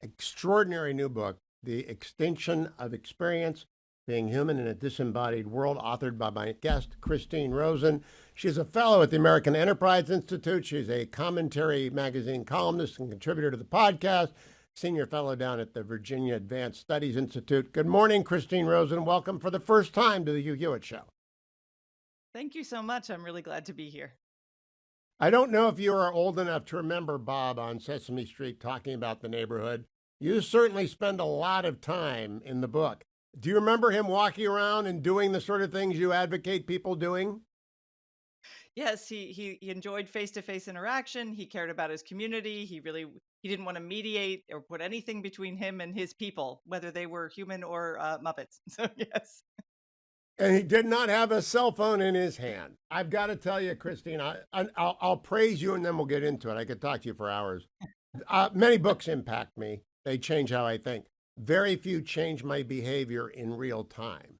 extraordinary new book, The Extinction of Experience, Being Human in a Disembodied World, authored by my guest, Christine Rosen. She's a fellow at the American Enterprise Institute. She's a commentary magazine columnist and contributor to the podcast, senior fellow down at the Virginia Advanced Studies Institute. Good morning, Christine Rosen. Welcome for the first time to the Hugh Hewitt Show. Thank you so much. I'm really glad to be here. I don't know if you are old enough to remember Bob on Sesame Street talking about the neighborhood. You certainly spend a lot of time in the book. Do you remember him walking around and doing the sort of things you advocate people doing? Yes, he enjoyed face-to-face interaction. He cared about his community. He didn't want to mediate or put anything between him and his people, whether they were human or Muppets. So yes. And he did not have a cell phone in his hand. I've got to tell you, Christine, I'll praise you and then we'll get into it. I could talk to you for hours. Many books impact me. They change how I think. Very few change my behavior in real time.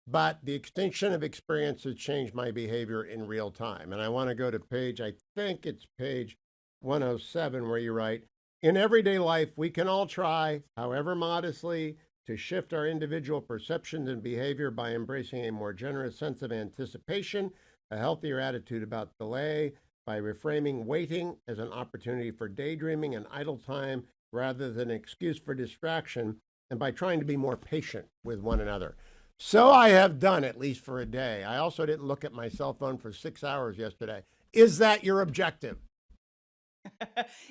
But The Extinction of Experience has changed my behavior in real time. And I want to go to I think it's page 107, where you write, in everyday life, we can all try, however modestly, to shift our individual perceptions and behavior by embracing a more generous sense of anticipation, a healthier attitude about delay, by reframing waiting as an opportunity for daydreaming and idle time rather than an excuse for distraction, and by trying to be more patient with one another. So I have done, at least for a day. I also didn't look at my cell phone for 6 hours yesterday. Is that your objective?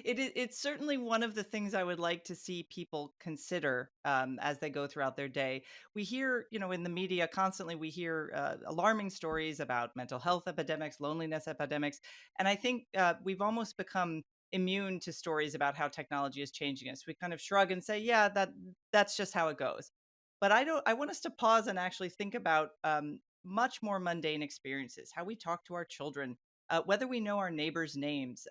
It's certainly one of the things I would like to see people consider as they go throughout their day. We hear, in the media constantly, we hear alarming stories about mental health epidemics, loneliness epidemics. And I think we've almost become immune to stories about how technology is changing us. We kind of shrug and say, yeah, that's just how it goes. But I want us to pause and actually think about much more mundane experiences, how we talk to our children, whether we know our neighbors' names.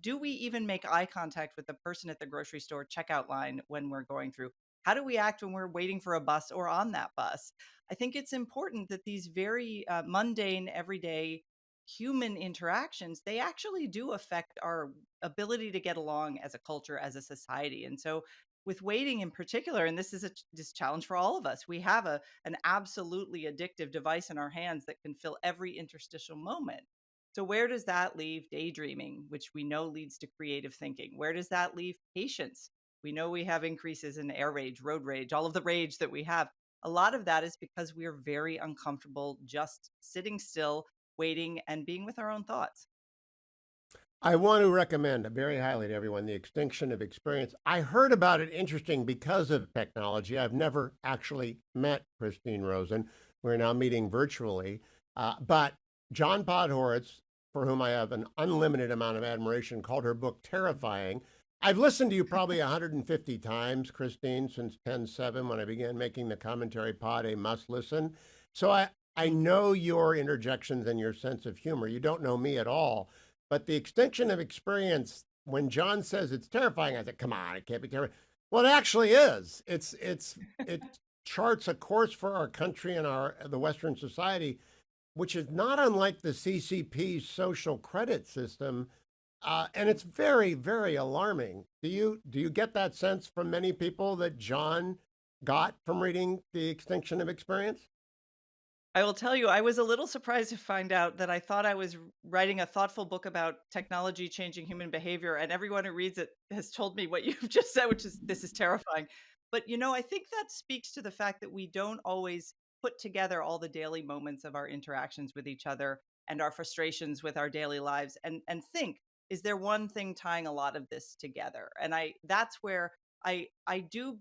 Do we even make eye contact with the person at the grocery store checkout line when we're going through? How do we act when we're waiting for a bus or on that bus? I think it's important that these very mundane, everyday human interactions, they actually do affect our ability to get along as a culture, as a society. And so with waiting in particular, and this is this challenge for all of us, we have an absolutely addictive device in our hands that can fill every interstitial moment. So where does that leave daydreaming, which we know leads to creative thinking? Where does that leave patience? We know we have increases in air rage, road rage, all of the rage that we have. A lot of that is because we are very uncomfortable just sitting still, waiting, and being with our own thoughts. I want to recommend very highly to everyone The Extinction of Experience. I heard about it interesting because of technology. I've never actually met Christine Rosen. We're now meeting virtually. But John Podhoretz, for whom I have an unlimited amount of admiration, called her book terrifying. I've listened to you probably 150 times, Christine, since 10/7 when I began making the commentary pod a must listen. So I know your interjections and your sense of humor. You don't know me at all. But The Extinction of Experience, when John says it's terrifying, I said, come on, it can't be terrifying. Well, it actually is. It charts a course for our country and the Western society, which is not unlike the CCP's social credit system. And it's very, very alarming. Do you get that sense from many people that John got from reading The Extinction of Experience? I will tell you, I was a little surprised to find out that I thought I was writing a thoughtful book about technology changing human behavior, and everyone who reads it has told me what you've just said, which is this is terrifying. But I think that speaks to the fact that we don't always put together all the daily moments of our interactions with each other and our frustrations with our daily lives and think, is there one thing tying a lot of this together? And that's where I do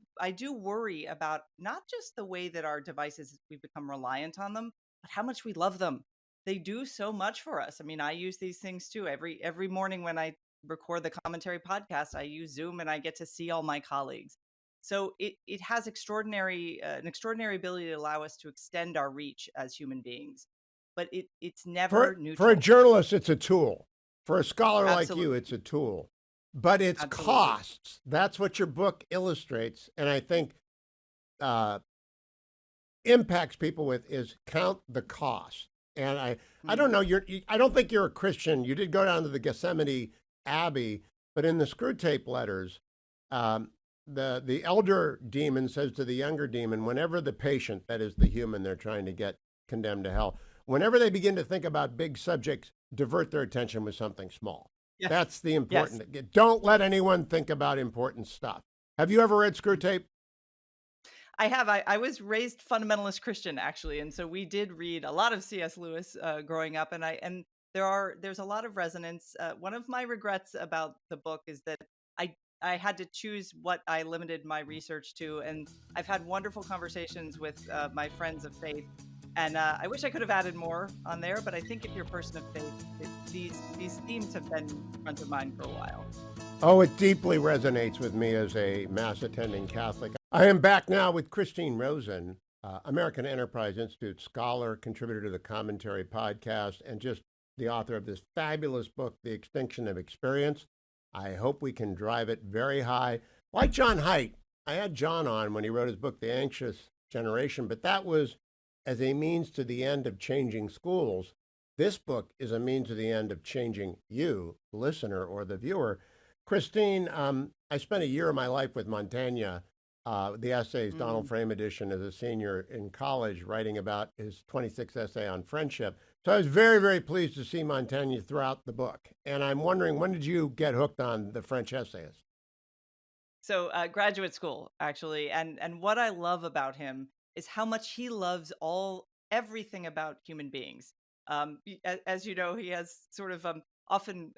worry about not just the way that our devices we've become reliant on them, but how much we love them. They do so much for us. I mean, I use these things too. Every morning when I record the commentary podcast, I use Zoom and I get to see all my colleagues. So it has an extraordinary ability to allow us to extend our reach as human beings. But it's never For a neutral. journalist, it's a tool. For a scholar like you, Absolutely. it's a tool. But its Absolutely. costs, that's what your book illustrates, and I think uh, impacts people with is count the cost. And I don't Mhm. know, I don't think you're a Christian. You did go down to the Gethsemane Abbey, but in the screw tape letters, um, the elder demon says to the younger demon, whenever the patient, that is the human they're trying to get condemned to hell, whenever they begin to think about big subjects, divert their attention with something small. Yes. That's the Yes. important. Don't let anyone think about important stuff. Have you ever read Screw Tape? I have. I was raised fundamentalist Christian actually, and so we did read a lot of C.S. Lewis growing up, and there's a lot of resonance. One of my regrets about the book is that I had to choose what I limited my research to, and I've had wonderful conversations with my friends of faith, and I wish I could have added more on there. But I think if you're a person of faith, these themes have been front of mind for a while. Oh, it deeply resonates with me as a Mass attending Catholic. I am back now with Christine Rosen, American Enterprise Institute scholar, contributor to the Commentary podcast, and just the author of this fabulous book, The Extinction of Experience. I hope we can drive it very high. Like John Haidt, I had John on when he wrote his book, The Anxious Generation, but that was as a means to the end of changing schools. This book is a means to the end of changing you, the listener or the viewer. Christine, I spent a year of my life with Montaigne. The essays, Donald Mm. Frame edition, as a senior in college, writing about his 26th essay on friendship. So I was very, very pleased to see Montaigne throughout the book. And I'm wondering, when did you get hooked on the French essayist? So, graduate school, actually, and what I love about him is how much he loves everything about human beings. As you know, he has sort of often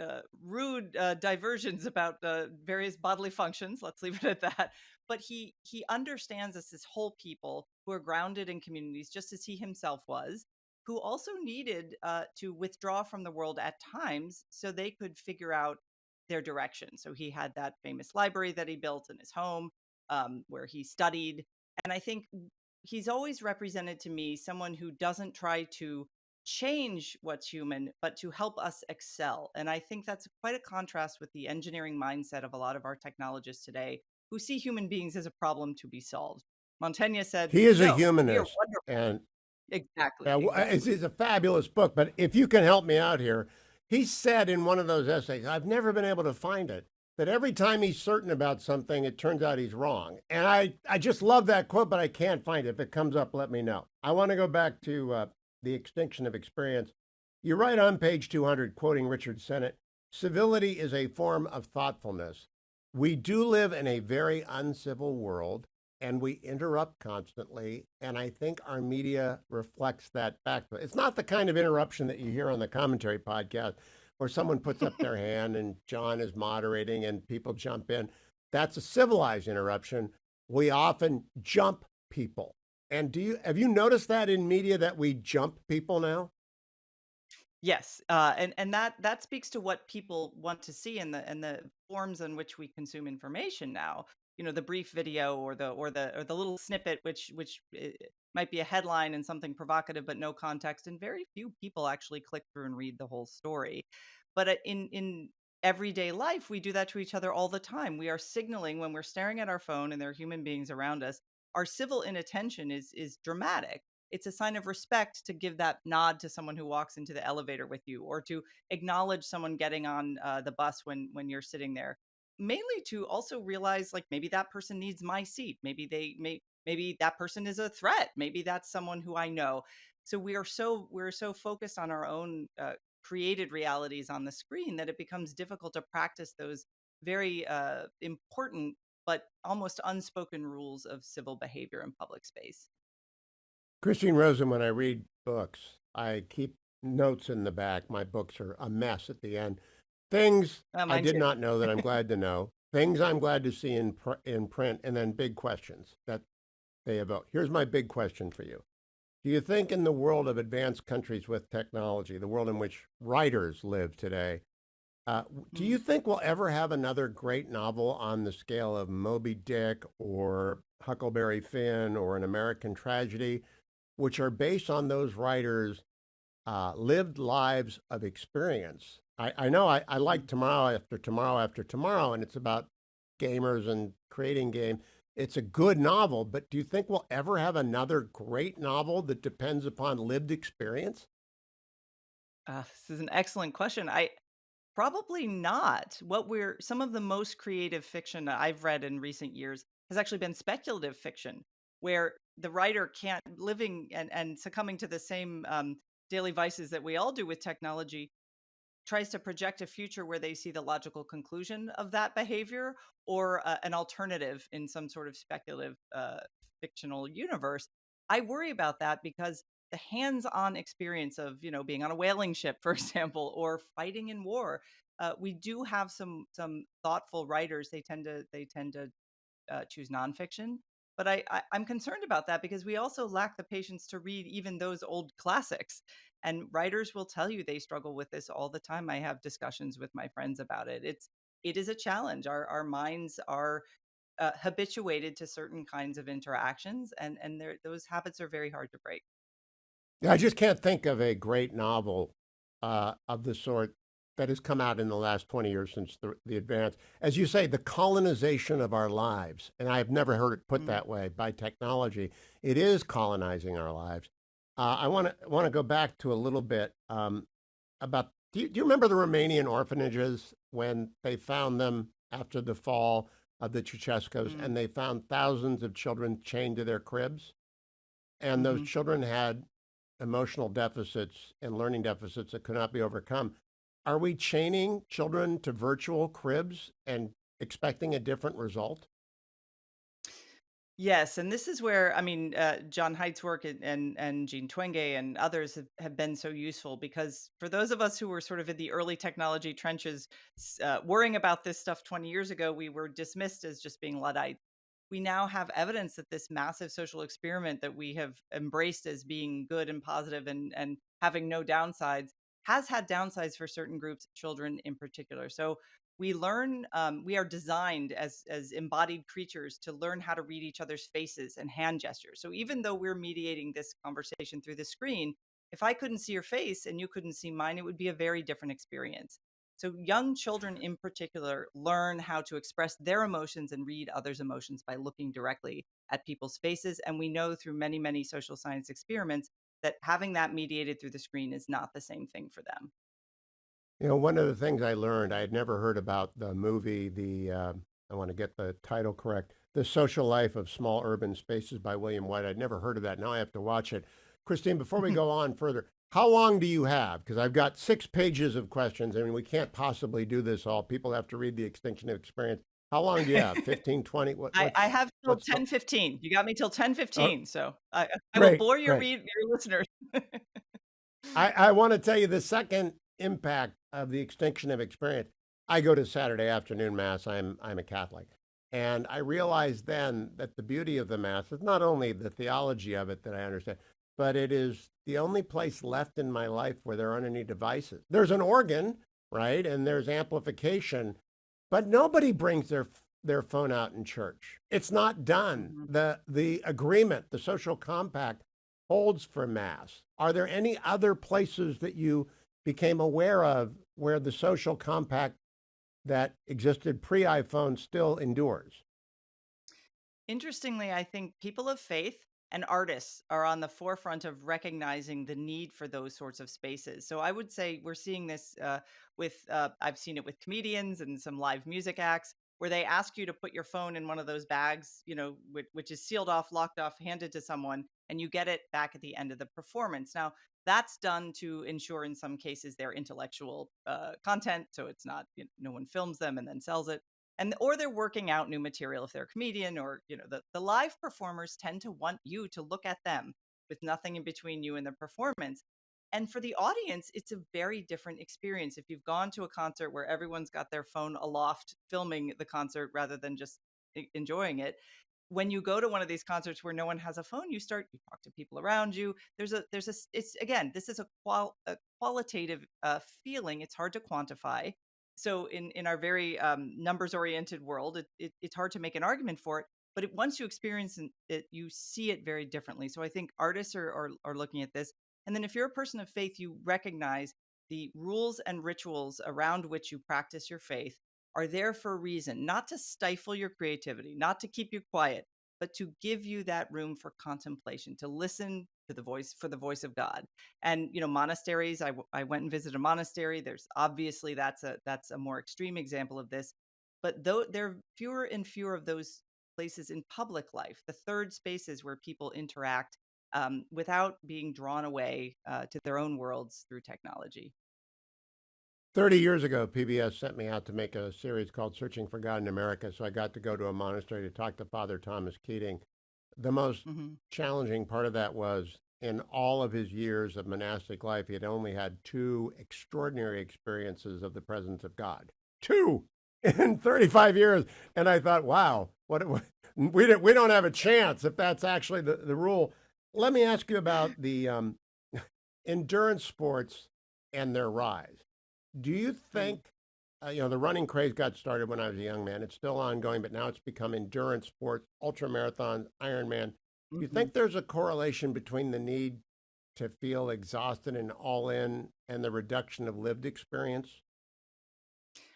rude diversions about various bodily functions. Let's leave it at that. But he understands us as whole people who are grounded in communities, just as he himself was, who also needed to withdraw from the world at times so they could figure out their direction. So he had that famous library that he built in his home, where he studied. And I think he's always represented to me someone who doesn't try to change what's human, but to help us excel. And I think that's quite a contrast with the engineering mindset of a lot of our technologists today who see human beings as a problem to be solved. Montaigne said, He is a no, we are humanist, wonderful. and Exactly, exactly. it's a fabulous book. But if you can help me out here, he said in one of those essays, I've never been able to find it, that every time he's certain about something, it turns out he's wrong. And I just love that quote, but I can't find it. If it comes up, let me know. I want to go back to The Extinction of Experience. You write on page 200, quoting Richard Sennett, civility is a form of thoughtfulness. We do live in a very uncivil world and we interrupt constantly. And I think our media reflects that back. It's not the kind of interruption that you hear on the commentary podcast where someone puts up their hand and John is moderating and people jump in. That's a civilized interruption. We often jump people. And have you noticed that in media that we jump people now? Yes, and that speaks to what people want to see in the forms in which we consume information now. You know, the brief video or the little snippet, which might be a headline and something provocative, but no context, and very few people actually click through and read the whole story. But in everyday life, we do that to each other all the time. We are signaling when we're staring at our phone and there are human beings around us. Our civil inattention is dramatic. It's a sign of respect to give that nod to someone who walks into the elevator with you, or to acknowledge someone getting on the bus when you're sitting there. Mainly to also realize, like, maybe that person needs my seat. Maybe that person is a threat. Maybe that's someone who I know. So we're so focused on our own created realities on the screen that it becomes difficult to practice those very important but almost unspoken rules of civil behavior in public space. Christine Rosen, when I read books, I keep notes in the back. My books are a mess at the end. Things I Mine did too. not know that I'm glad to know. Things I'm glad to see in print, and then big questions that they evoke. Here's my big question for you. Do you think in the world of advanced countries with technology, the world in which writers live today, do you Mm. think we'll ever have another great novel on the scale of Moby Dick or Huckleberry Finn or An American Tragedy, which are based on those writers' lived lives of experience? I know I like Tomorrow After Tomorrow After Tomorrow, and it's about gamers and creating game. It's a good novel, but do you think we'll ever have another great novel that depends upon lived experience? This is an excellent question. Probably not. Some of the most creative fiction that I've read in recent years has actually been speculative fiction, where the writer can't living and succumbing to the same daily vices that we all do with technology, tries to project a future where they see the logical conclusion of that behavior or an alternative in some sort of speculative fictional universe. I worry about that because the hands-on experience of being on a whaling ship, for example, or fighting in war, we do have some thoughtful writers. They tend to choose nonfiction. But I'm concerned about that because we also lack the patience to read even those old classics. And writers will tell you they struggle with this all the time. I have discussions with my friends about it. It is a challenge. Our minds are habituated to certain kinds of interactions, and those habits are very hard to break. Yeah, I just can't think of a great novel of the sort that has come out in the last 20 years since the advance. As you say, the colonization of our lives, and I've never heard it put Mm, that way by technology. It is colonizing our lives. I want to go back to a little bit about. Do you remember the Romanian orphanages when they found them after the fall of the Ceausescus, mm, and they found thousands of children chained to their cribs? And those mhm. children had emotional deficits and learning deficits that could not be overcome. Are we chaining children to virtual cribs and expecting a different result? Yes, and this is where I mean, John Haidt's work and Jean Twenge and others have been so useful because for those of us who were sort of in the early technology trenches, worrying about this stuff 20 years ago, we were dismissed as just being Luddites. We now have evidence that this massive social experiment that we have embraced as being good and positive and having no downsides has had downsides for certain groups of children in particular. So we learn we are designed as embodied creatures to learn how to read each other's faces and hand gestures. So even though we're mediating this conversation through the screen, if I couldn't see your face and you couldn't see mine, it would be a very different experience. So young children in particular learn how to express their emotions and read others emotions by looking directly at people's faces, and we know through many social science experiments that having that mediated through the screen is not the same thing for them. One of the things I learned, I had never heard about the movie, I want to get the title correct, The Social Life of Small Urban Spaces by William White. I'd never heard of that. Now I have to watch it. Christine, before we go on further, how long do you have? Because I've got 6 pages of questions. I mean, we can't possibly do this all. People have to read the Extinction of Experience. How long do you have? 15, 20? I have till What's the 10:15. You got me till Oh, 10:15, so I will great, bore great. your listeners. I want to tell you the second impact of the extinction of experience. I go to Saturday afternoon mass. I'm a Catholic, and I realized then that the beauty of the mass is not only the theology of it that I understand, but it is the only place left in my life where there aren't any devices. There's an organ, right, and there's amplification, but nobody brings their phone out in church. It's not done. Mhm. The agreement, the social compact holds for mass. Are there any other places that you became aware of where the social compact that existed pre iPhone still endures? Interestingly, I think people of faith and artists are on the forefront of recognizing the need for those sorts of spaces. So I would say we're seeing this I've seen it with comedians and some live music acts where they ask you to put your phone in one of those bags, which is sealed off, locked off, handed to someone, and you get it back at the end of the performance. Now, that's done to ensure, in some cases, their intellectual content. So it's not, no one films them and then sells it, and or they're working out new material if they're a comedian, or the live performers tend to want you to look at them with nothing in between you and the performance. And for the audience, it's a very different experience if you've gone to a concert where everyone's got their phone aloft filming the concert rather than just enjoying it. When you go to one of these concerts where no one has a phone, you talk to people around you. It's again, this is a qualitative feeling. It's hard to quantify. So in our very numbers oriented world, it's hard to make an argument for it. But once you experience it, you see it very differently. So I think artists are looking at this. And then if you're a person of faith, you recognize the rules and rituals around which you practice your faith are there for a reason, not to stifle your creativity, not to keep you quiet, but to give you that room for contemplation, to listen to the voice for the voice of God. And monasteries. I went and visited a monastery. There's obviously that's a more extreme example of this, but though there are fewer and fewer of those places in public life, the third spaces where people interact without being drawn away to their own worlds through technology. 30 years ago, PBS sent me out to make a series called Searching for God in America. So I got to go to a monastery to talk to Father Thomas Keating. The most Hmm. challenging part of that was in all of his years of monastic life, he had only had two extraordinary experiences of the presence of God. Two in 35 years. And I thought, wow, we don't have a chance if that's actually the rule. Let me ask you about the endurance sports and their rise. Do you Mm. think, the running craze got started when I was a young man? It's still ongoing, but now it's become endurance sports, ultra marathons, Ironman. Do you Hmm. think there's a correlation between the need to feel exhausted and all in and the reduction of lived experience?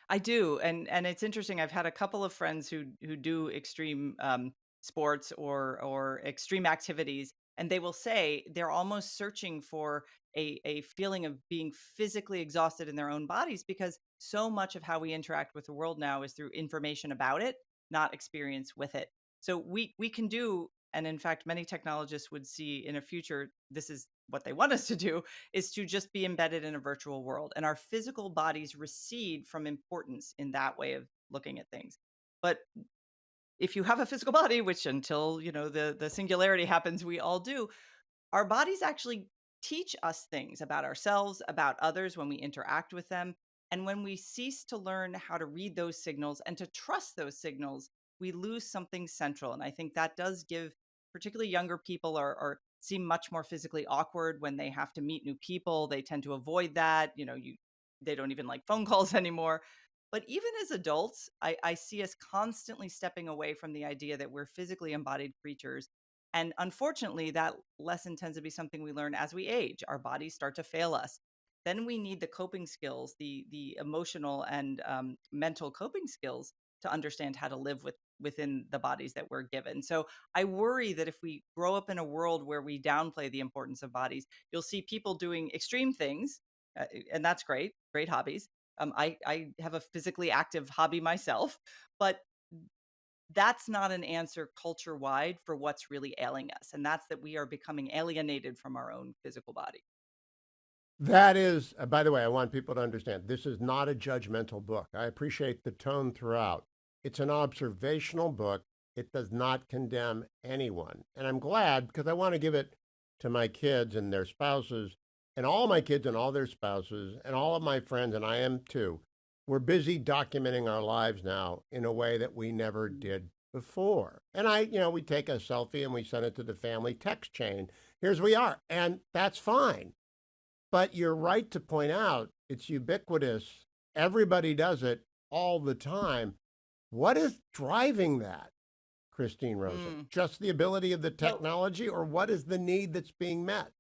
I do, and it's interesting. I've had a couple of friends who do extreme sports or extreme activities, and they will say they're almost searching for a feeling of being physically exhausted in their own bodies because so much of how we interact with the world now is through information about it, not experience with it. So we can do, and in fact, many technologists would see in a future this is what they want us to do is to just be embedded in a virtual world. And our physical bodies recede from importance in that way of looking at things. But if you have a physical body, which until, the singularity happens, we all do, our bodies actually teach us things about ourselves, about others when we interact with them. And when we cease to learn how to read those signals and to trust those signals, we lose something central. And I think that does give particularly younger people or seem much more physically awkward when they have to meet new people. They tend to avoid that. They don't even like phone calls anymore. But even as adults, I see us constantly stepping away from the idea that we're physically embodied creatures, and unfortunately, that lesson tends to be something we learn as we age. Our bodies start to fail us. Then we need the coping skills, the emotional and mental coping skills to understand how to live within the bodies that we're given. So I worry that if we grow up in a world where we downplay the importance of bodies, you'll see people doing extreme things, and that's great, great hobbies. I have a physically active hobby myself, but that's not an answer culture wide for what's really ailing us. And that's that we are becoming alienated from our own physical body. That is, by the way, I want people to understand this is not a judgmental book. I appreciate the tone throughout. It's an observational book. It does not condemn anyone. And I'm glad because I want to give it to my kids and their spouses, and all my kids and all their spouses, and all of my friends, and I am too. We're busy documenting our lives now in a way that we never Mm. did before. And we take a selfie and we send it to the family text chain. Here's we are. And that's fine, but you're right to point out it's ubiquitous. Everybody does it all the time. What is driving that, Christine Rosen? Mm. Just the ability of the Well, technology, or what is the need that's being met?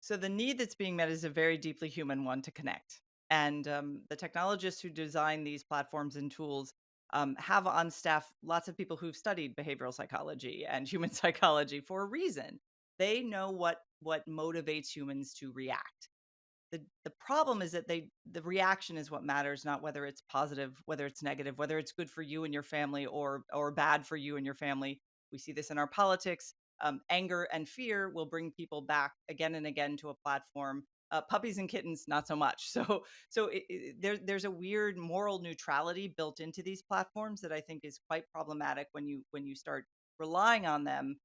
so the need that's being met is a very deeply human one to connect. And the technologists who design these platforms and tools have on staff lots of people who've studied behavioral psychology and human psychology for a reason. They know what motivates humans to react. The problem is that the reaction is what matters, not whether it's positive, whether it's negative, whether it's good for you and your family or bad for you and your family. We see this in our politics. Anger and fear will bring people back again and again to a platform. Puppies and kittens, not so much. There's a weird moral neutrality built into these platforms that I think is quite problematic when you start relying on them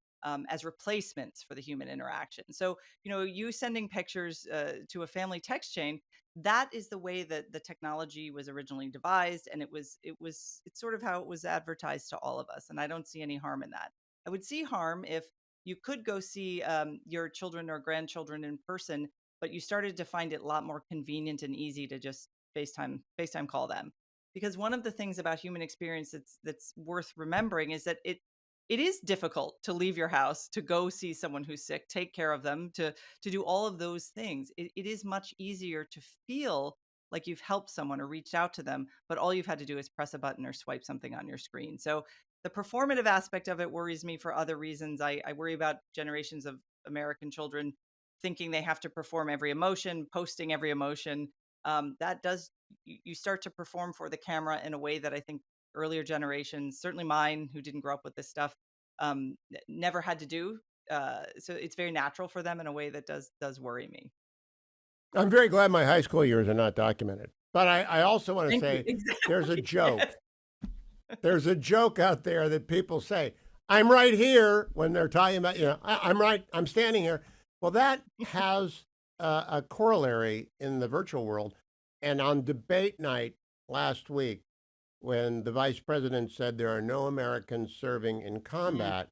as replacements for the human interaction. So you sending pictures to a family text chain, that is the way that the technology was originally devised, and it's sort of how it was advertised to all of us, and I don't see any harm in that. I would see harm if you could go see your children or grandchildren in person, but you started to find it a lot more convenient and easy to just FaceTime call them. Because one of the things about human experience that's worth remembering is that it is difficult to leave your house to go see someone who's sick, take care of them, to do all of those things. It is much easier to feel like you've helped someone or reached out to them, but all you've had to do is press a button or swipe something on your screen. So the performative aspect of it worries me for other reasons. I worry about generations of American children thinking they have to perform every emotion, posting every emotion. That does you start to perform for the camera in a way that I think earlier generations, certainly mine, who didn't grow up with this stuff, never had to do. So it's very natural for them in a way that does worry me. I'm very glad my high school years are not documented. But I also want to Thank you. say there's a Exactly. joke. There's a joke out there that people say, I'm right here when they're talking about, I'm right, I'm standing here. Well, that has a corollary in the virtual world. And on debate night last week, when the vice president said there are no Americans serving in Mhm. combat,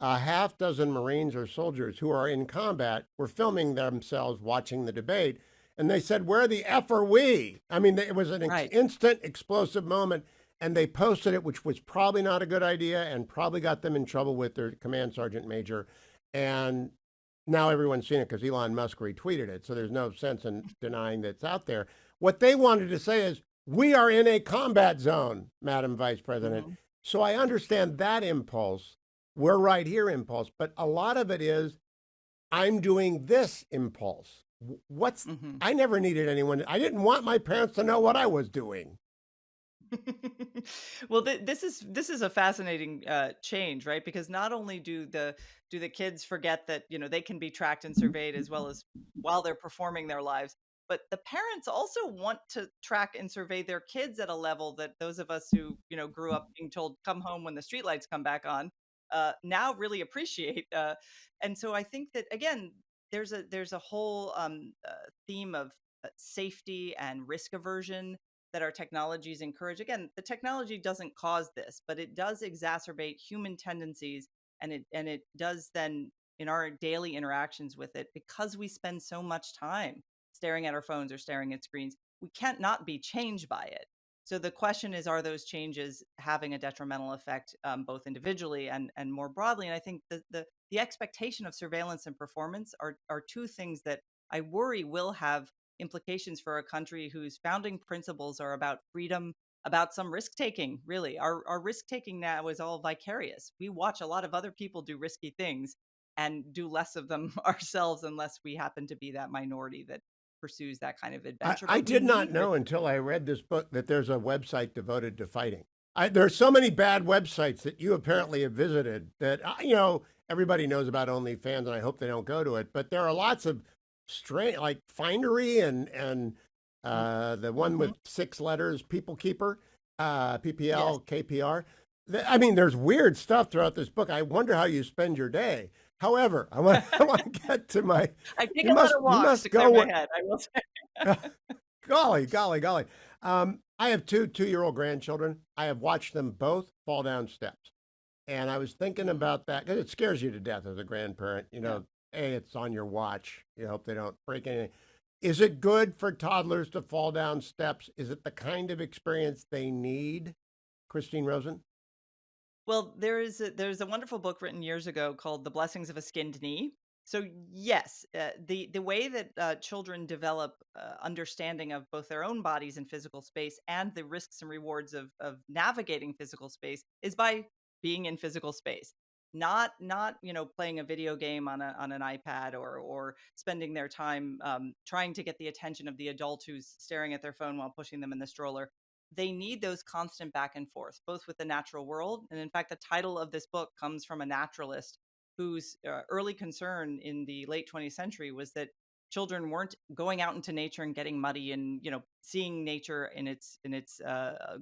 a half dozen Marines or soldiers who are in combat were filming themselves watching the debate. And they said, where the F are we? I mean, it was an Right. instant explosive moment. And they posted it, which was probably not a good idea and probably got them in trouble with their command sergeant major. And now everyone's seen it because Elon Musk retweeted it. So there's no sense in denying that it's out there. What they wanted to say is, we are in a combat zone, Madam Vice President. Mhm. So I understand that impulse. We're right here impulse. But a lot of it is, I'm doing this impulse. What's, Mhm. I never needed anyone. I didn't want my parents to know what I was doing. Well, this is a fascinating change, right? Because not only do the kids forget that they can be tracked and surveyed as well as while they're performing their lives, but the parents also want to track and survey their kids at a level that those of us who grew up being told come home when the streetlights come back on now really appreciate. And so I think that again, there's a whole theme of safety and risk aversion that our technologies encourage. Again, the technology doesn't cause this, but it does exacerbate human tendencies, and it does then in our daily interactions with it because we spend so much time staring at our phones or staring at screens. We can't not be changed by it. So the question is, are those changes having a detrimental effect, both individually and more broadly? And I think the expectation of surveillance and performance are two things that I worry will have implications for a country whose founding principles are about freedom, about some risk taking. Really, our risk taking now is all vicarious. We watch a lot of other people do risky things and do less of them ourselves, unless we happen to be that minority that pursues that kind of adventure. I But we did not need risk. know until I read this book that there's a website devoted to fighting. There are so many bad websites that you apparently have visited that, everybody knows about OnlyFans, and I hope they don't go to it. But there are lots of strange, like Findery and the one Mm-hmm. with 6 letters, People Keeper, Yes, PPL, KPR. I mean, there's weird stuff throughout this book. I wonder how you spend your day. However, I want to get to my. I take You a lot must of you walks must to clear go my where. head. I will say. Golly, golly, golly. I have two-year-old grandchildren. I have watched them both fall down steps. And I was thinking Mhm. about that because it scares you to death as a grandparent. Yeah. A, it's on your watch. You hope they don't break anything. Is it good for toddlers to fall down steps? Is it the kind of experience they need, Christine Rosen? Well, there's a wonderful book written years ago called "The Blessings of a Skinned Knee." So yes, the way that children develop understanding of both their own bodies and physical space, and the risks and rewards of navigating physical space, is by being in physical space. Not playing a video game on an iPad, or spending their time trying to get the attention of the adult who's staring at their phone while pushing them in the stroller. They need those constant back and forth, both with the natural world. And in fact, the title of this book comes from a naturalist whose early concern in the late 20th century was that children weren't going out into nature and getting muddy and seeing nature in its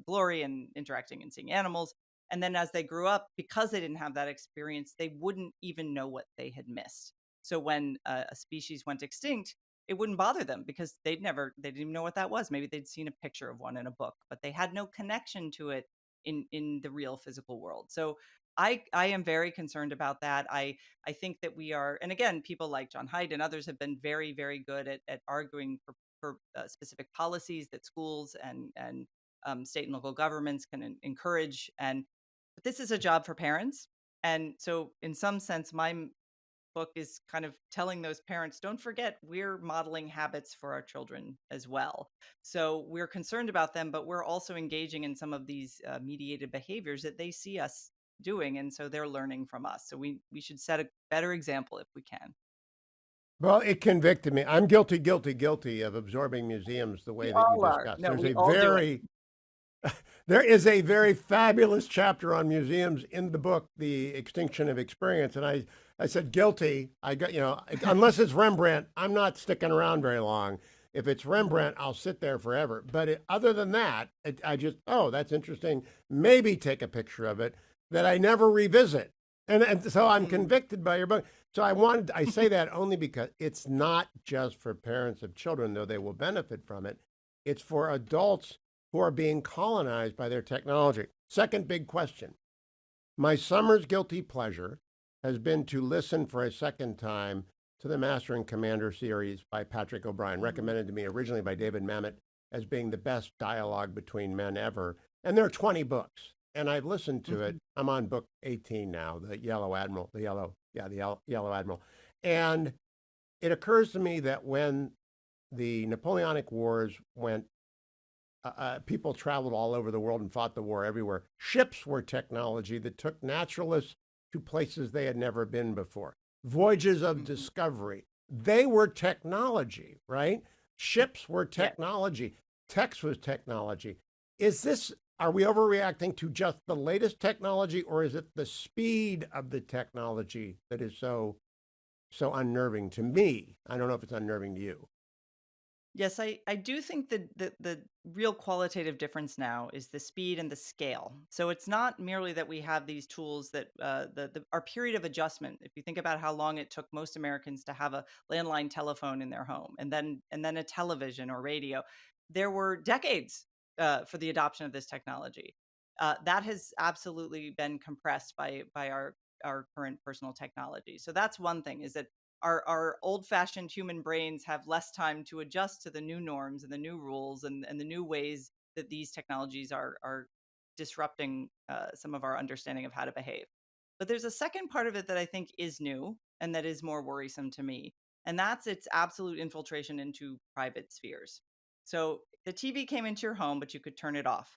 glory and interacting and seeing animals. And then as they grew up, because they didn't have that experience, they wouldn't even know what they had missed. So when a species went extinct, it wouldn't bother them because they didn't even know what that was. Maybe they'd seen a picture of one in a book, but they had no connection to it in the real physical world. So I am very concerned about that. I think that we are, and again, people like John Haidt and others have been very very good at arguing for specific policies that schools and state and local governments can encourage. And but this is a job for parents. And so in some sense, my book is kind of telling those parents, don't forget, we're modeling habits for our children as well. So we're concerned about them, but we're also engaging in some of these mediated behaviors that they see us doing. And so they're learning from us. So we should set a better example if we can. Well, it convicted me. I'm guilty, guilty, guilty of absorbing museums the We way that you all are. discussed. No, we all do it. There is a very fabulous chapter on museums in the book, The Extinction of Experience. And I said, guilty. I got, unless it's Rembrandt, I'm not sticking around very long. If it's Mhm. Rembrandt, I'll sit there forever. But other than that, I just, oh, that's interesting. Maybe take a picture of it that I never revisit. And so I'm Mm. convicted by your book. So I say that only because it's not just for parents of children, though they will benefit from it. It's for adults who are being colonized by their technology. Second big question. My summer's guilty pleasure has been to listen for a second time to the Master and Commander series by Patrick O'Brien, Mhm. recommended to me originally by David Mamet as being the best dialogue between men ever. And there are 20 books. And I've listened to it. Mhm. I'm on book 18 now, the Yellow Admiral, the Yellow Admiral. And it occurs to me that when the Napoleonic Wars went people traveled all over the world and fought the war everywhere. Ships were technology that took naturalists to places they had never been before. Voyages of Mhm. discovery, they were technology, right? Ships were Yeah. technology. Text was technology. Is this, are we overreacting to just the latest technology, or is it the speed of the technology that is so unnerving to me? I don't know if it's unnerving to you. Yes, I do think that the real qualitative difference now is the speed and the scale. So it's not merely that we have these tools that our period of adjustment. If you think about how long it took most Americans to have a landline telephone in their home, and then a television or radio, there were decades for the adoption of this technology. That has absolutely been compressed by our current personal technology. So that's one thing, is that our old-fashioned human brains have less time to adjust to the new norms and the new rules and the new ways that these technologies are disrupting some of our understanding of how to behave. But there's a second part of it that I think is new and that is more worrisome to me, and that's its absolute infiltration into private spheres. So the TV came into your home, but you could turn it off.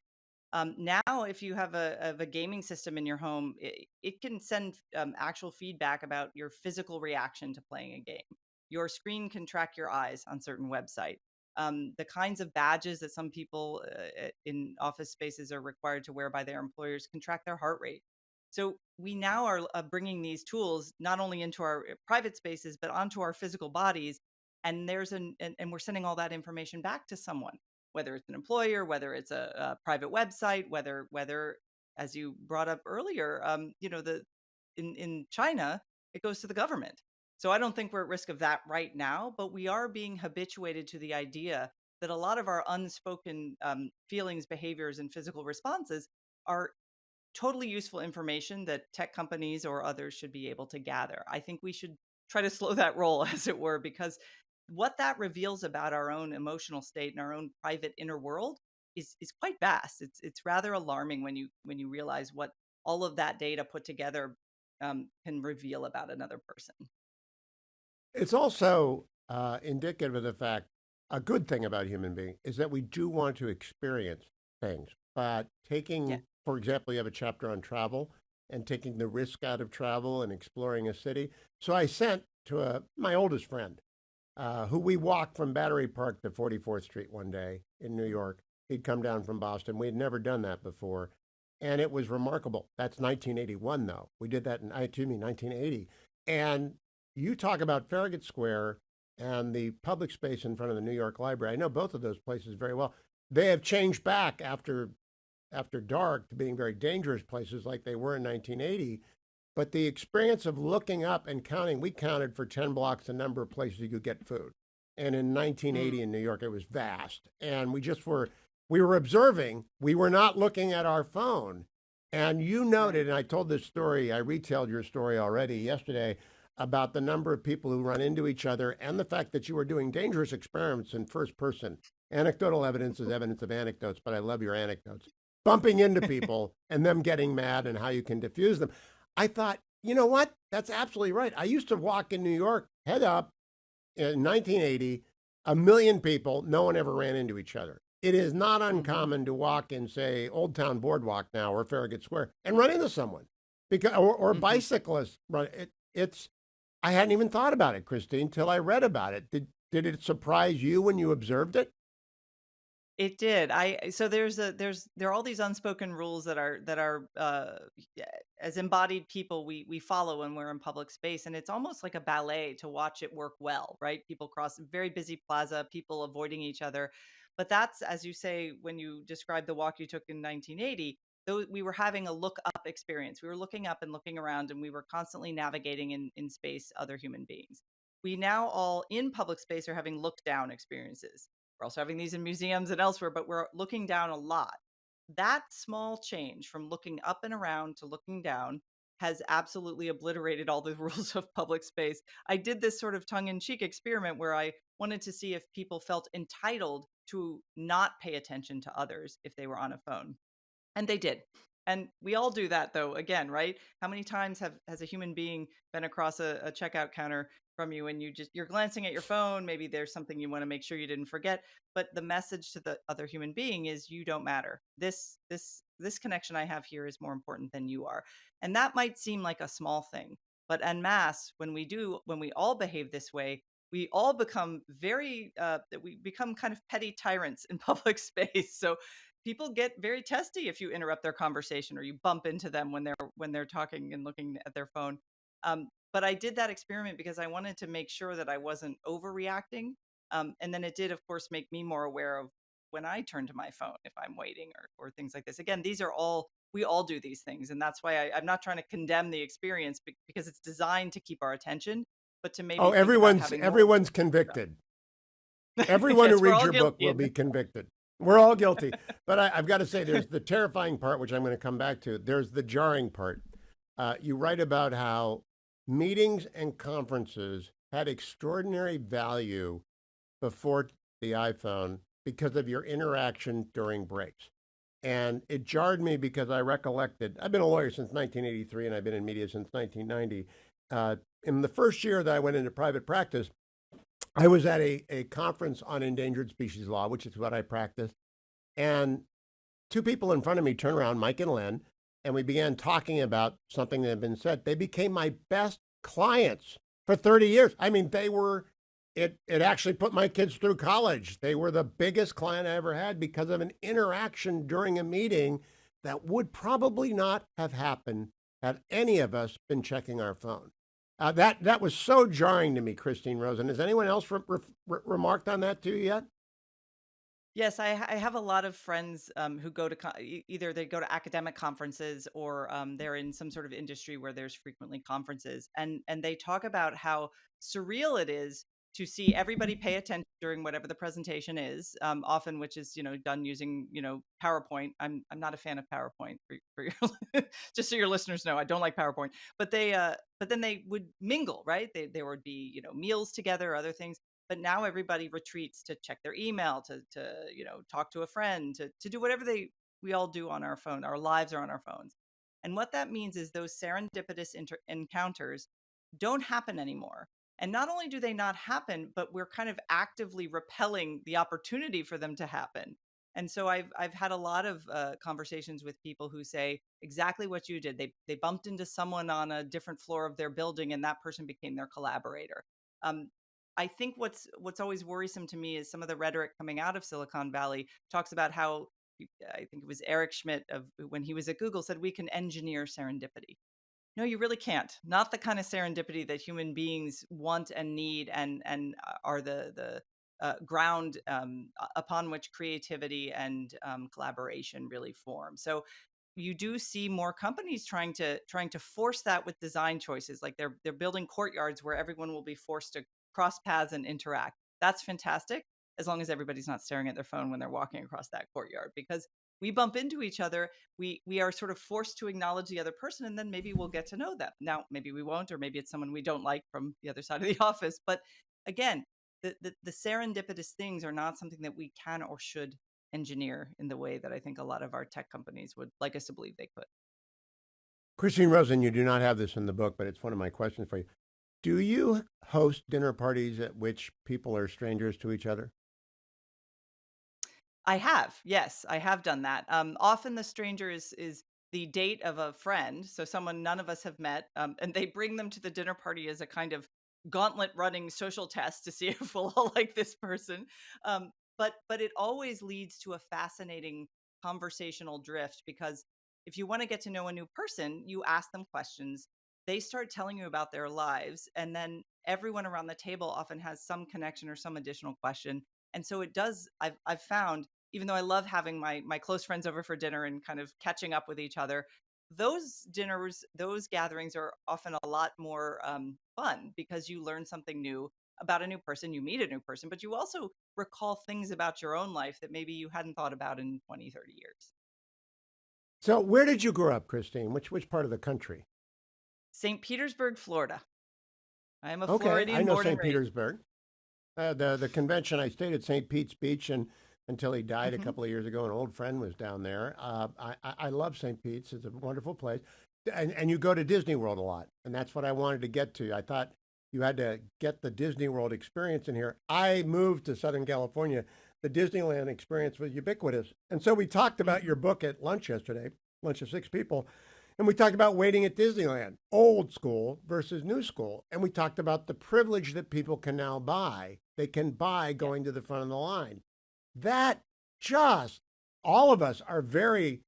Now, if you have a gaming system in your home, it can send actual feedback about your physical reaction to playing a game. Your screen can track your eyes on certain website. The kinds of badges that some people in office spaces are required to wear by their employers can track their heart rate. So we now are bringing these tools not only into our private spaces but onto our physical bodies, and and we're sending all that information back to someone, whether it's an employer, whether it's a private website, whether, as you brought up earlier, the in China, it goes to the government. So I don't think we're at risk of that right now, but we are being habituated to the idea that a lot of our unspoken feelings, behaviors, and physical responses are totally useful information that tech companies or others should be able to gather. I think we should try to slow that roll, as it were, because what that reveals about our own emotional state and our own private inner world is quite vast. It's rather alarming when you realize what all of that data put together can reveal about another person. It's also indicative of the fact a good thing about human being is that we do want to experience things. But Yeah. taking, for example, you have a chapter on travel and taking the risk out of travel and exploring a city. So I sent to my oldest friend, who we walked from Battery Park to 44th Street one day in New York. He'd come down from Boston. We had never done that before. And it was remarkable. That's 1981, though. We did that in, excuse me, 1980. And you talk about Farragut Square and the public space in front of the New York Library. I know both of those places very well. They have changed back after dark to being very dangerous places like they were in 1980. But the experience of looking up and counting, we counted for 10 blocks the number of places you could get food. And in Mm. 1980 in New York, it was vast. And we were observing, we were not looking at our phone. And you Right. noted, and I told this story, I retailed your story already yesterday about the number of people who run into each other and the fact that you were doing dangerous experiments in first person. Anecdotal evidence is evidence of anecdotes, but I love your anecdotes. Bumping into people and them getting mad and how you can diffuse them. I thought, you know what? That's absolutely right. I used to walk in New York, head up in 1980, a million people, no one ever ran into each other. It is not Hmm. uncommon to walk in, say, Old Town Boardwalk now or Farragut Square and run into someone because or Hmm. bicyclists run it. It's I hadn't even thought about it, Christine, till I read about it. Did it surprise you when you observed it? It did. I so there are all these unspoken rules that are yeah, as embodied people we follow when we're in public space, and it's almost like a ballet to watch it work well, right? People cross very busy plaza, people avoiding each other. But that's, as you say, when you describe the walk you took in 1980, though we were having a look up experience. We were looking up and looking around, and we were constantly navigating in space other human beings. We now all in public space are having look down experiences. We're also having these in museums and elsewhere, but we're looking down a lot. That small change from looking up and around to looking down has absolutely obliterated all the rules of public space. I did this sort of tongue in cheek experiment where I wanted to see if people felt entitled to not pay attention to others if they were on a phone. And they did. And we all do that though, again, right? How many times has a human being been across a checkout counter from you and you're glancing at your phone, maybe there's something you want to make sure you didn't forget, but the message to the other human being is you don't matter. This connection I have here is more important than you are. And that might seem like a small thing, but en masse, when we all behave this way, we all become we become kind of petty tyrants in public space. So people get very testy if you interrupt their conversation or you bump into them when they're talking and looking at their phone. But I did that experiment because I wanted to make sure that I wasn't overreacting. And then it did, of course, make me more aware of when I turn to my phone if I'm waiting or things like this. Again, these are all we all do these things, and that's why I'm not trying to condemn the experience because it's designed to keep our attention, but to Oh, maybe think about having more. everyone's convicted. Everyone who Yes, we're reads all your book guilty will in be this. convicted. We're all guilty. But I've got to say, there's the terrifying part, which I'm going to come back to. There's the jarring part. You write about how meetings and conferences had extraordinary value before the iPhone because of your interaction during breaks. And it jarred me because I recollected I've been a lawyer since 1983 and I've been in media since 1990. In the first year that I went into private practice, I was at a conference on endangered species law, which is what I practice. And two people in front of me turned around, Mike and Len, and we began talking about something that had been said. They became my best clients for 30 years. I mean, it actually put my kids through college. They were the biggest client I ever had because of an interaction during a meeting that would probably not have happened had any of us been checking our phone. That was so jarring to me, Christine Rosen. Has anyone else remarked on that to you yet? Yes, I have a lot of friends who go to either they go to academic conferences or they're in some sort of industry where there's frequently conferences, and they talk about how surreal it is to see everybody pay attention during whatever the presentation is, often which is done using PowerPoint. I'm not a fan of PowerPoint for your, just so your listeners know I don't like PowerPoint, but then they would mingle, right? There would be meals together, other things, but now everybody retreats to check their email, to talk to a friend, to do whatever they we all do on our phone. Our lives are on our phones, and what that means is those serendipitous encounters don't happen anymore. And not only do they not happen, but we're kind of actively repelling the opportunity for them to happen. And so I've had a lot of conversations with people who say exactly what you did. They bumped into someone on a different floor of their building, and that person became their collaborator. Um, I think what's always worrisome to me is some of the rhetoric coming out of Silicon Valley talks about how I think it was Eric Schmidt of when he was at Google said we can engineer serendipity. No, you really can't. Not the kind of serendipity that human beings want and need, and are the ground upon which creativity and collaboration really form. So you do see more companies trying to force that with design choices, like they're building courtyards where everyone will be forced to cross paths and interact. That's fantastic, as long as everybody's not staring at their phone when they're walking across that courtyard, because we bump into each other, we are sort of forced to acknowledge the other person, and then maybe we'll get to know them. Now maybe we won't, or maybe it's someone we don't like from the other side of the office, but again, the serendipitous things are not something that we can or should engineer in the way that I think a lot of our tech companies would like us to believe they could. Christine Rosen, you do not have this in the book, but it's one of my questions for you. Do you host dinner parties at which people are strangers to each other? I have, yes, I have done that. Often the stranger is the date of a friend, so someone none of us have met, and they bring them to the dinner party as a kind of gauntlet running social test to see if we'll all like this person. But it always leads to a fascinating conversational drift because if you want to get to know a new person, you ask them questions. They start telling you about their lives, and then everyone around the table often has some connection or some additional question. And so it does. I've found, even though I love having my close friends over for dinner and kind of catching up with each other, those dinners, those gatherings are often a lot more fun because you learn something new about a new person, you meet a new person, but you also recall things about your own life that maybe you hadn't thought about in 20, 30 years. So, where did you grow up, Christine? Which part of the country? St. Petersburg, Florida. I am a Okay, I Floridian know born and St. raised. Petersburg. The convention, I stayed at St. Pete's Beach, and until he died a Hmm. couple of years ago, an old friend was down there. I love St. Pete's; it's a wonderful place, and you go to Disney World a lot, and that's what I wanted to get to. I thought you had to get the Disney World experience in here. I moved to Southern California. The Disneyland experience was ubiquitous, and so we talked about Hmm. your book at lunch yesterday, lunch of six people, and we talked about waiting at Disneyland, old school versus new school. And we talked about the privilege that people can now buy. They can buy Yeah. going to the front of the line. That just, all of us are very,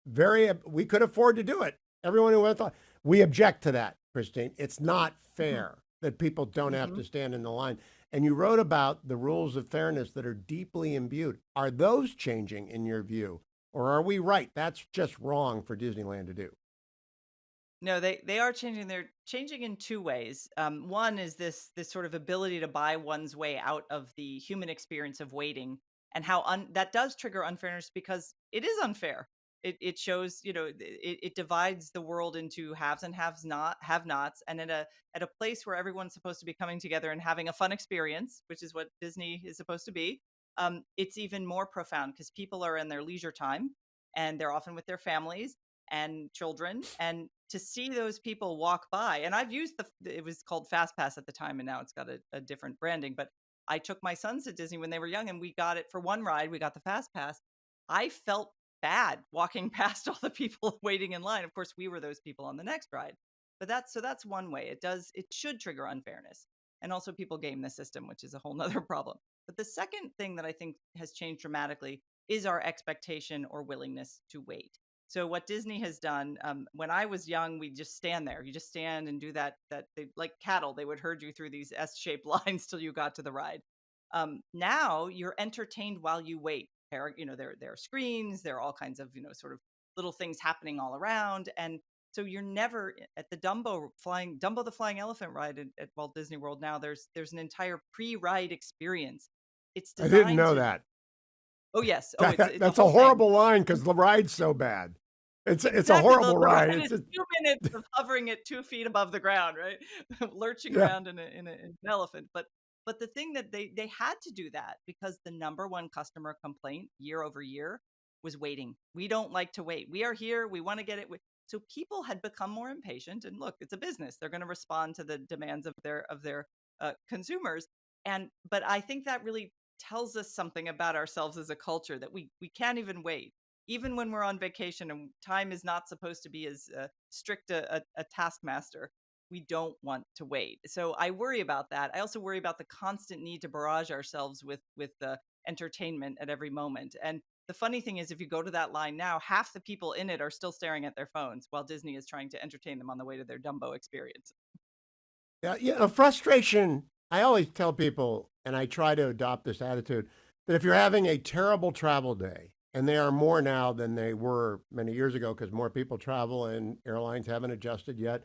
very, we could afford to do it. Everyone who went thought, we object to that, Christine. It's not Hmm. fair that people don't have Hmm. to stand in the line. And you wrote about the rules of fairness that are deeply imbued. Are those changing in your view? Or are we right? That's just wrong for Disneyland to do. No, they are changing. They're changing in two ways. One is this sort of ability to buy one's way out of the human experience of waiting, and how that does trigger unfairness because it is unfair. It shows, it divides the world into haves and have nots, and at a place where everyone's supposed to be coming together and having a fun experience, which is what Disney is supposed to be. It's even more profound because people are in their leisure time, and they're often with their families and children, and to see those people walk by, and I've used it was called fast pass at the time and now it's got a different branding, but I took my sons to Disney when they were young and we got it for one ride, we got the fast pass. I felt bad walking past all the people waiting in line. Of course we were those people on the next ride, but that's one way it should trigger unfairness, and also people game the system, which is a whole nother problem. But the second thing that I think has changed dramatically is our expectation or willingness to wait. So what Disney has done, when I was young, we just stand there. You just stand and do that. That they, like cattle, they would herd you through these S-shaped lines till you got to the ride. Now you're entertained while you wait. There are screens. There are all kinds of sort of little things happening all around, and so you're never at the Dumbo the Flying Elephant ride at Walt Disney World. Now there's an entire pre-ride experience. It's I didn't designed know to. that. Oh yes. Oh, it's the That's a whole thing. horrible line because the ride's so bad. It's a Exactly, horrible the ride. ride is 2 minutes of hovering at 2 feet above the ground, right? Lurching Yeah. around in an elephant, but the thing that they had to do that because the number one customer complaint year over year was waiting. We don't like to wait. We are here, we wanna get it wi so people had become more impatient, and look, it's a business. They're gonna respond to the demands of their consumers, and but I think that really tells us something about ourselves as a culture that we can't even wait even when we're on vacation and time is not supposed to be as strict a taskmaster. We don't want to wait. So I worry about that. I also worry about the constant need to barrage ourselves with entertainment at every moment. And the funny thing is, if you go to that line now, half the people in it are still staring at their phones while Disney is trying to entertain them on the way to their Dumbo experience. Yeah, frustration. I always tell people, and I try to adopt this attitude, that if you're having a terrible travel day, and they are more now than they were many years ago because more people travel and airlines haven't adjusted yet,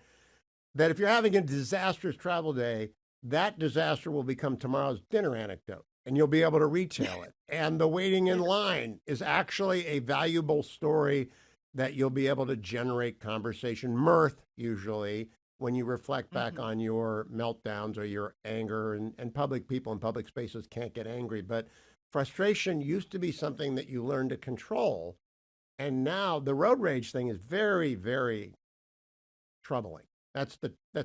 that if you're having a disastrous travel day, that disaster will become tomorrow's dinner anecdote and you'll be able to retell it. And the waiting in Yeah. line is actually a valuable story that you'll be able to generate conversation, mirth, usually, when you reflect back Hmm. on your meltdowns or your anger. And public people in public spaces can't get angry. But frustration used to be something that you learn to control. And now the road rage thing is very, very troubling. That's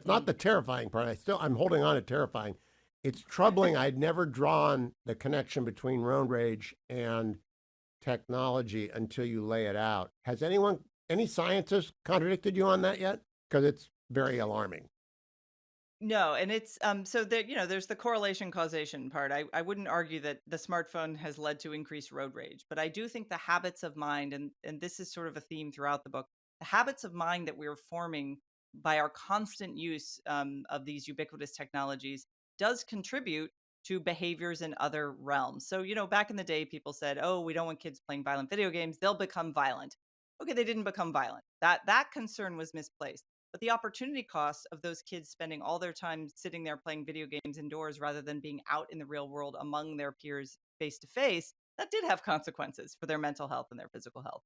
not the terrifying part. I'm holding on to terrifying. It's troubling. I'd never drawn the connection between road rage and technology until you lay it out. Has anyone any scientists contradicted you on that yet? Because it's very alarming. No, and it's so there, there's the correlation causation part. I wouldn't argue that the smartphone has led to increased road rage, but I do think the habits of mind, and this is sort of a theme throughout the book, the habits of mind that we're forming by our constant use of these ubiquitous technologies does contribute to behaviors in other realms. So, back in the day, people said, "Oh, we don't want kids playing violent video games; they'll become violent." Okay, they didn't become violent. That concern was misplaced, but the opportunity cost of those kids spending all their time sitting there playing video games indoors rather than being out in the real world among their peers face to face, that did have consequences for their mental health and their physical health.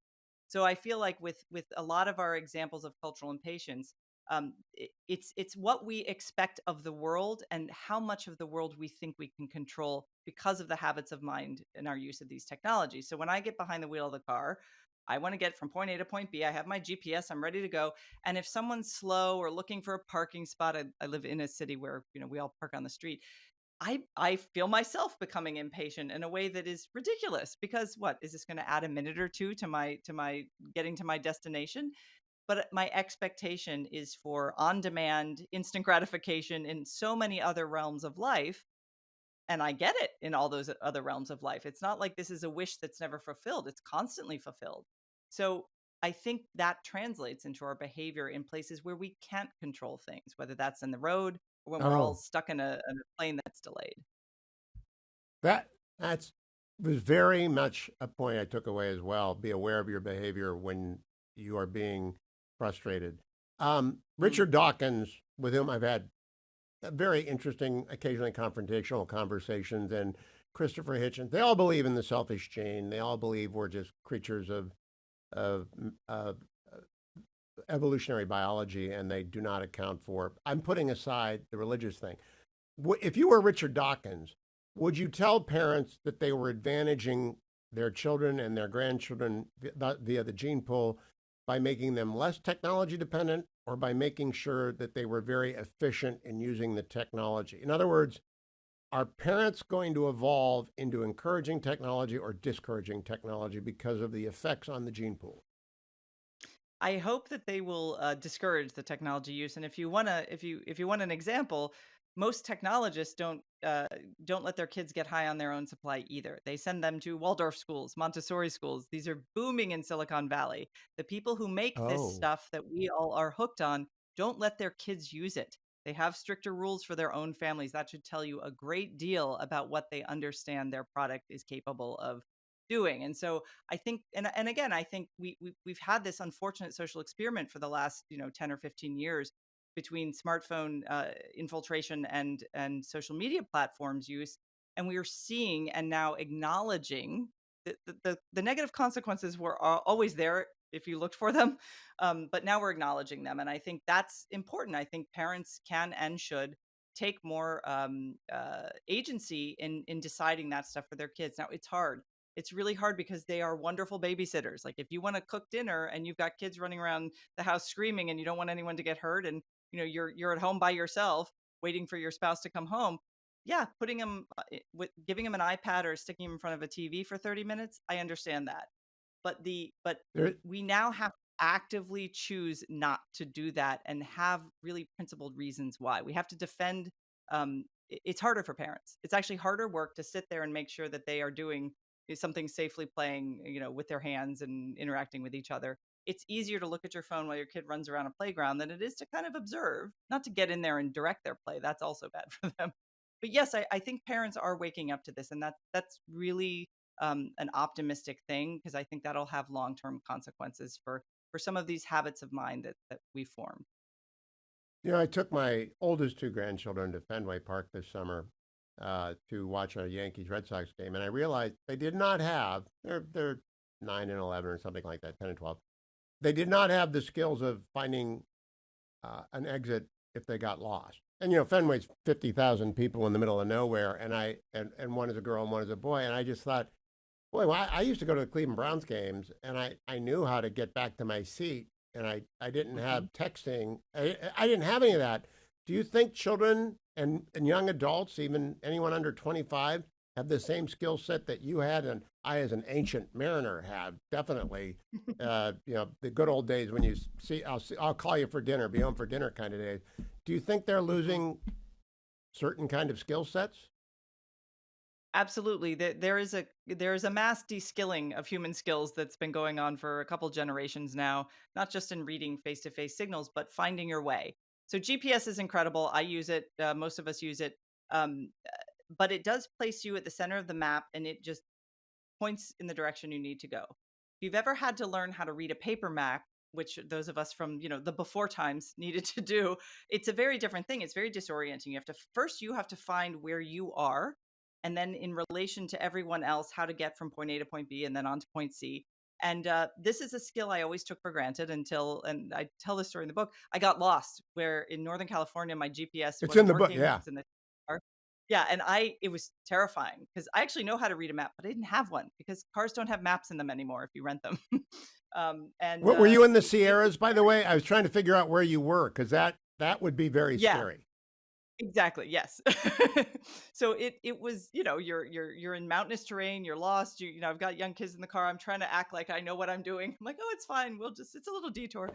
So I feel like with a lot of our examples of cultural impatience, it's what we expect of the world and how much of the world we think we can control because of the habits of mind and our use of these technologies. So when I get behind the wheel of the car, I want to get from point A to point B. I have my GPS. I'm ready to go. And if someone's slow or looking for a parking spot, I live in a city where we all park on the street. I feel myself becoming impatient in a way that is ridiculous because what is this going to add a minute or two to my getting to my destination? But my expectation is for on demand, instant gratification in so many other realms of life, and I get it in all those other realms of life. It's not like this is a wish that's never fulfilled, it's constantly fulfilled. So I think that translates into our behavior in places where we can't control things, whether that's in the road or when we're all Oh, stuck in a plane that's delayed. that that's was very much a point I took away as well. Be aware of your behavior when you are being frustrated. Mm. Richard Dawkins, with whom I've had very interesting, occasionally confrontational conversations, and Christopher Hitchens, they all believe in the selfish gene. They all believe we're just creatures of evolutionary biology, and they do not account for. I'm putting aside the religious thing. If you were Richard Dawkins, would you tell parents that they were advantaging their children and their grandchildren via the gene pool by making them less technology dependent, or by making sure that they were very efficient in using the technology? In other words, are parents going to evolve into encouraging technology or discouraging technology because of the effects on the gene pool? I hope that they will discourage the technology use. And if you want an example, most technologists don't let their kids get high on their own supply either. They send them to Waldorf schools, Montessori schools. These are booming in Silicon Valley. The people who make this Oh, stuff that we all are hooked on don't let their kids use it. They have stricter rules for their own families. That should tell you a great deal about what they understand their product is capable of doing. And so I think, and again, I think we've had this unfortunate social experiment for the last 10 or 15 years between smartphone infiltration and social media platforms use, and we are seeing and now acknowledging that the negative consequences were always there if you looked for them, but now we're acknowledging them, and I think that's important. I think parents can and should take more agency in deciding that stuff for their kids. Now it's really hard because they are wonderful babysitters. Like if you want to cook dinner and you've got kids running around the house screaming and you don't want anyone to get hurt, and you're at home by yourself waiting for your spouse to come home. Yeah, putting them with giving them an iPad or sticking them in front of a TV for 30 minutes, I understand that. But there, we now have to actively choose not to do that and have really principled reasons why. We have to defend it's harder for parents. It's actually harder work to sit there and make sure that they are doing something safely playing, with their hands and interacting with each other. It's easier to look at your phone while your kid runs around a playground than it is to kind of observe, not to get in there and direct their play. That's also bad for them. But yes, I think parents are waking up to this, and that's really an optimistic thing because I think that'll have long term consequences for some of these habits of mind that we formed. I took my oldest two grandchildren to Fenway Park this summer to watch a Yankees Red Sox game, and I realized they did not have they're 9 and 11 or something like that, 10 and 12. They did not have the skills of finding an exit if they got lost. And Fenway's 50,000 people in the middle of nowhere, and one is a girl and one is a boy, and I just thought, boy, well, I used to go to the Cleveland Browns games, and I knew how to get back to my seat, and I didn't Hmm. have texting. I didn't have any of that. Do you think children and young adults, even anyone under 25, have the same skill set that you had, and I, as an ancient mariner, have definitely. The good old days when I'll call you for dinner, be home for dinner kind of days. Do you think they're Mhm. losing certain kind of skill sets? Absolutely. There is a mass de-skilling of human skills that's been going on for a couple generations now, not just in reading face-to-face signals, but finding your way. So GPS is incredible. I use it. Most of us use it. Um, but it does place you at the center of the map, and it just points in the direction you need to go. If you've ever had to learn how to read a paper map, which those of us from, the before times needed to do, it's a very different thing. It's very disorienting. You have to find where you are, and then in relation to everyone else, how to get from point A to point B and then on to point C. And this is a skill I always took for granted until, and I tell this story in the book, I got lost where in Northern California, my GPS It's in wasn't the book, working. It yeah. was in the car. Yeah, and it was terrifying because I actually know how to read a map, but I didn't have one because cars don't have maps in them anymore if you rent them. And What were you in the it was Sierras, by the scary. way? I was trying to figure out where you were because that would be very Yeah, scary. exactly. Yes. So it was, you're in mountainous terrain, you're lost, I've got young kids in the car. I'm trying to act like I know what I'm doing. I'm like, "Oh, it's fine. It's a little detour."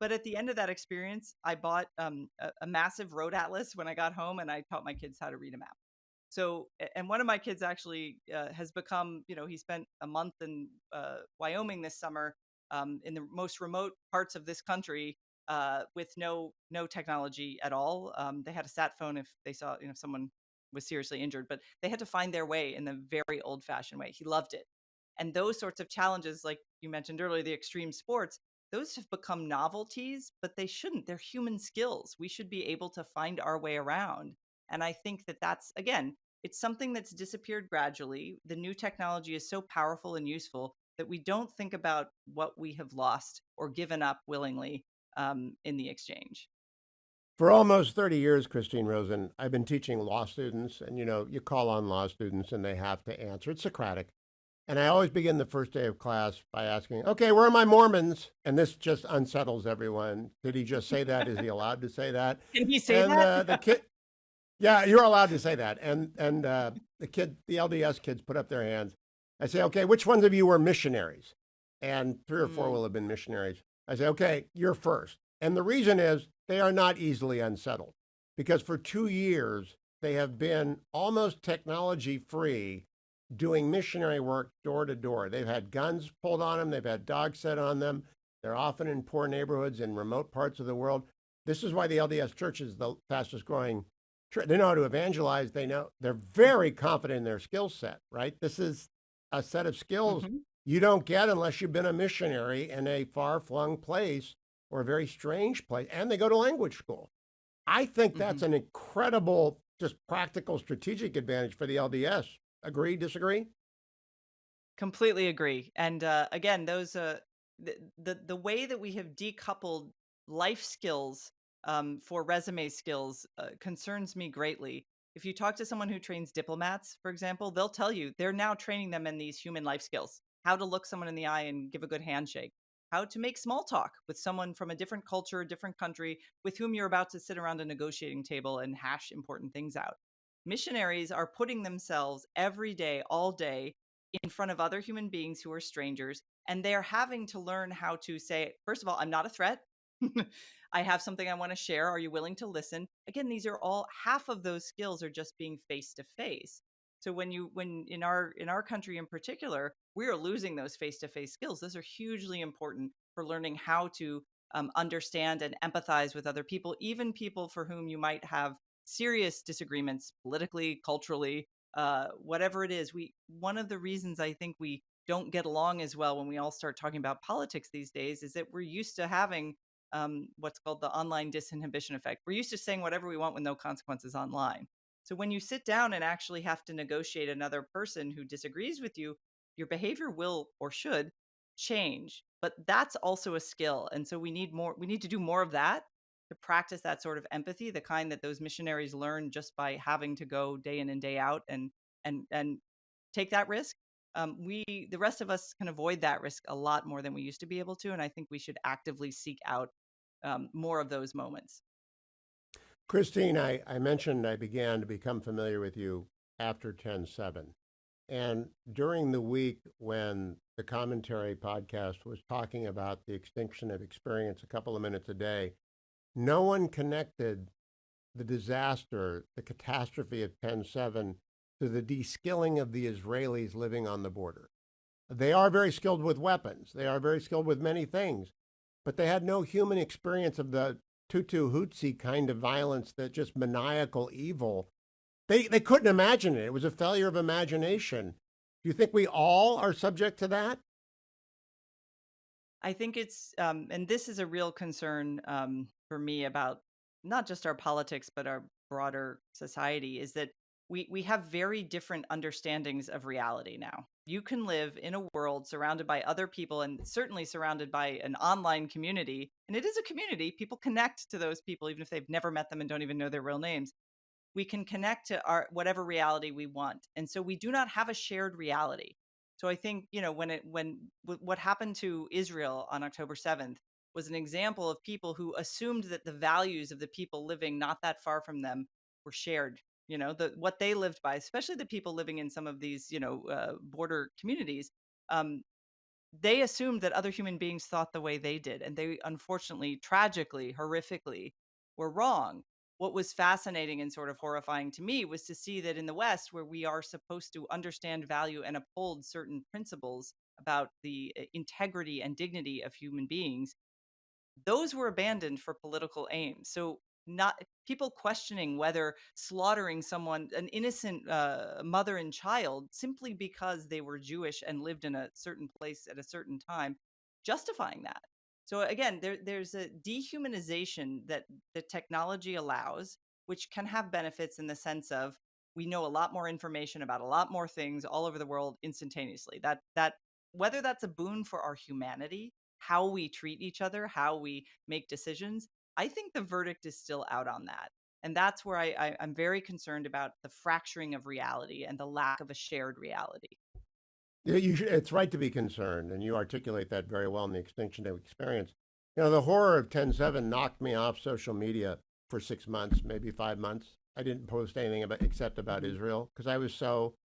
But at the end of that experience, I bought a massive road atlas when I got home, and I taught my kids how to read a map. So, and one of my kids actually has become, he spent a month in Wyoming this summer, in the most remote parts of this country, with no technology at all. They had a sat phone if they saw, someone was seriously injured, but they had to find their way in the very old fashioned way. He loved it. And those sorts of challenges, like you mentioned earlier, the extreme sports, those have become novelties, but they shouldn't. They're human skills. We should be able to find our way around. And I think that that's, again, it's something that's disappeared gradually. The new technology is so powerful and useful that we don't think about what we have lost or given up willingly, in the exchange. For almost 30 years, Christine Rosen, I've been teaching law students, and you call on law students and they have to answer. It's Socratic. And I always begin the first day of class by asking, okay, where are my Mormons? And this just unsettles everyone. Did he just say that? Is he allowed to say that? Can he say And that? the kid, yeah, you're allowed to say that. And the LDS kids put up their hands. I say, okay, which ones of you were missionaries? And three or four Mm, will have been missionaries. I say, okay, you're first. And the reason is they are not easily unsettled because for 2 years they have been almost technology free doing missionary work door to door. They've had guns pulled on them, they've had dogs set on them. They're often in poor neighborhoods in remote parts of the world. This is why the LDS Church is the fastest growing. They know how to evangelize. They know they're very confident in their skill set, right? This is a set of skills mhm, you don't get unless you've been a missionary in a far flung place or a very strange place. And they go to language school. I think that's mhm. an incredible, just practical strategic advantage for the LDS. Agree, disagree? Completely agree. And again, those the way that we have decoupled life skills, for resume skills, concerns me greatly. If you talk to someone who trains diplomats, for example, they'll tell you they're now training them in these human life skills: how to look someone in the eye and give a good handshake, how to make small talk with someone from a different culture, a different country, with whom you're about to sit around a negotiating table and hash important things out. Missionaries are putting themselves every day, all day, in front of other human beings who are strangers, and they're having to learn how to say, first of all, I'm not a threat. I have something I want to share. Are you willing to listen? Again, these are all, half of those skills are just being face to face. So when in our country in particular, we are losing those face to face skills. Those are hugely important for learning how to, understand and empathize with other people, even people for whom you might have serious disagreements politically, culturally, whatever it is. We One of the reasons I think we don't get along as well when we all start talking about politics these days is that we're used to having, what's called the online disinhibition effect. We're used to saying whatever we want with no consequences online. So when you sit down and actually have to negotiate another person who disagrees with you, your behavior will or should change. But that's also a skill. And so we need to do more of that, to practice that sort of empathy, the kind that those missionaries learn just by having to go day in and day out and take that risk. The rest of us can avoid that risk a lot more than we used to be able to, and I think we should actively seek out, more of those moments. Christine, I mentioned I began to become familiar with you after 10/7. And during the week when the commentary podcast was talking about the extinction of experience a couple of minutes a day, no one connected the disaster, the catastrophe of 10/7 to the de-skilling of the Israelis living on the border. They are very skilled with weapons. They are very skilled with many things, but they had no human experience of the Tutu Hutsi kind of violence, that just maniacal evil. They couldn't imagine it. It was a failure of imagination. Do you think we all are subject to that? I think and this is a real concern for me about not just our politics, but our broader society, is that we have very different understandings of reality now. You can live in a world surrounded by other people and certainly surrounded by an online community. And it is a community. People connect to those people, even if they've never met them and don't even know their real names. We can connect to our whatever reality we want, and so we do not have a shared reality. So I think, what happened to Israel on October 7th was an example of people who assumed that the values of the people living not that far from them were shared. What they lived by, especially the people living in some of these border communities. Um, they assumed that other human beings thought the way they did, and they unfortunately, tragically, horrifically were wrong. What was fascinating and sort of horrifying to me was to see that in the West, where we are supposed to understand, value, and uphold certain principles about the integrity and dignity of human beings, those were abandoned for political aims. So not people questioning whether slaughtering someone, an innocent mother and child, simply because they were Jewish and lived in a certain place at a certain time, justifying that. So again, there's a dehumanization that the technology allows, which can have benefits in the sense of we know a lot more information about a lot more things all over the world instantaneously. That whether that's a boon for our humanity, how we treat each other, how we make decisions, I think the verdict is still out on that. And that's where I'm very concerned about the fracturing of reality and the lack of a shared reality. Yeah, it's right to be concerned, and you articulate that very well in the extinction of experience. The horror of 10/7 knocked me off social media for 6 months, maybe 5 months. I didn't post anything except about Mhm. Israel because I was so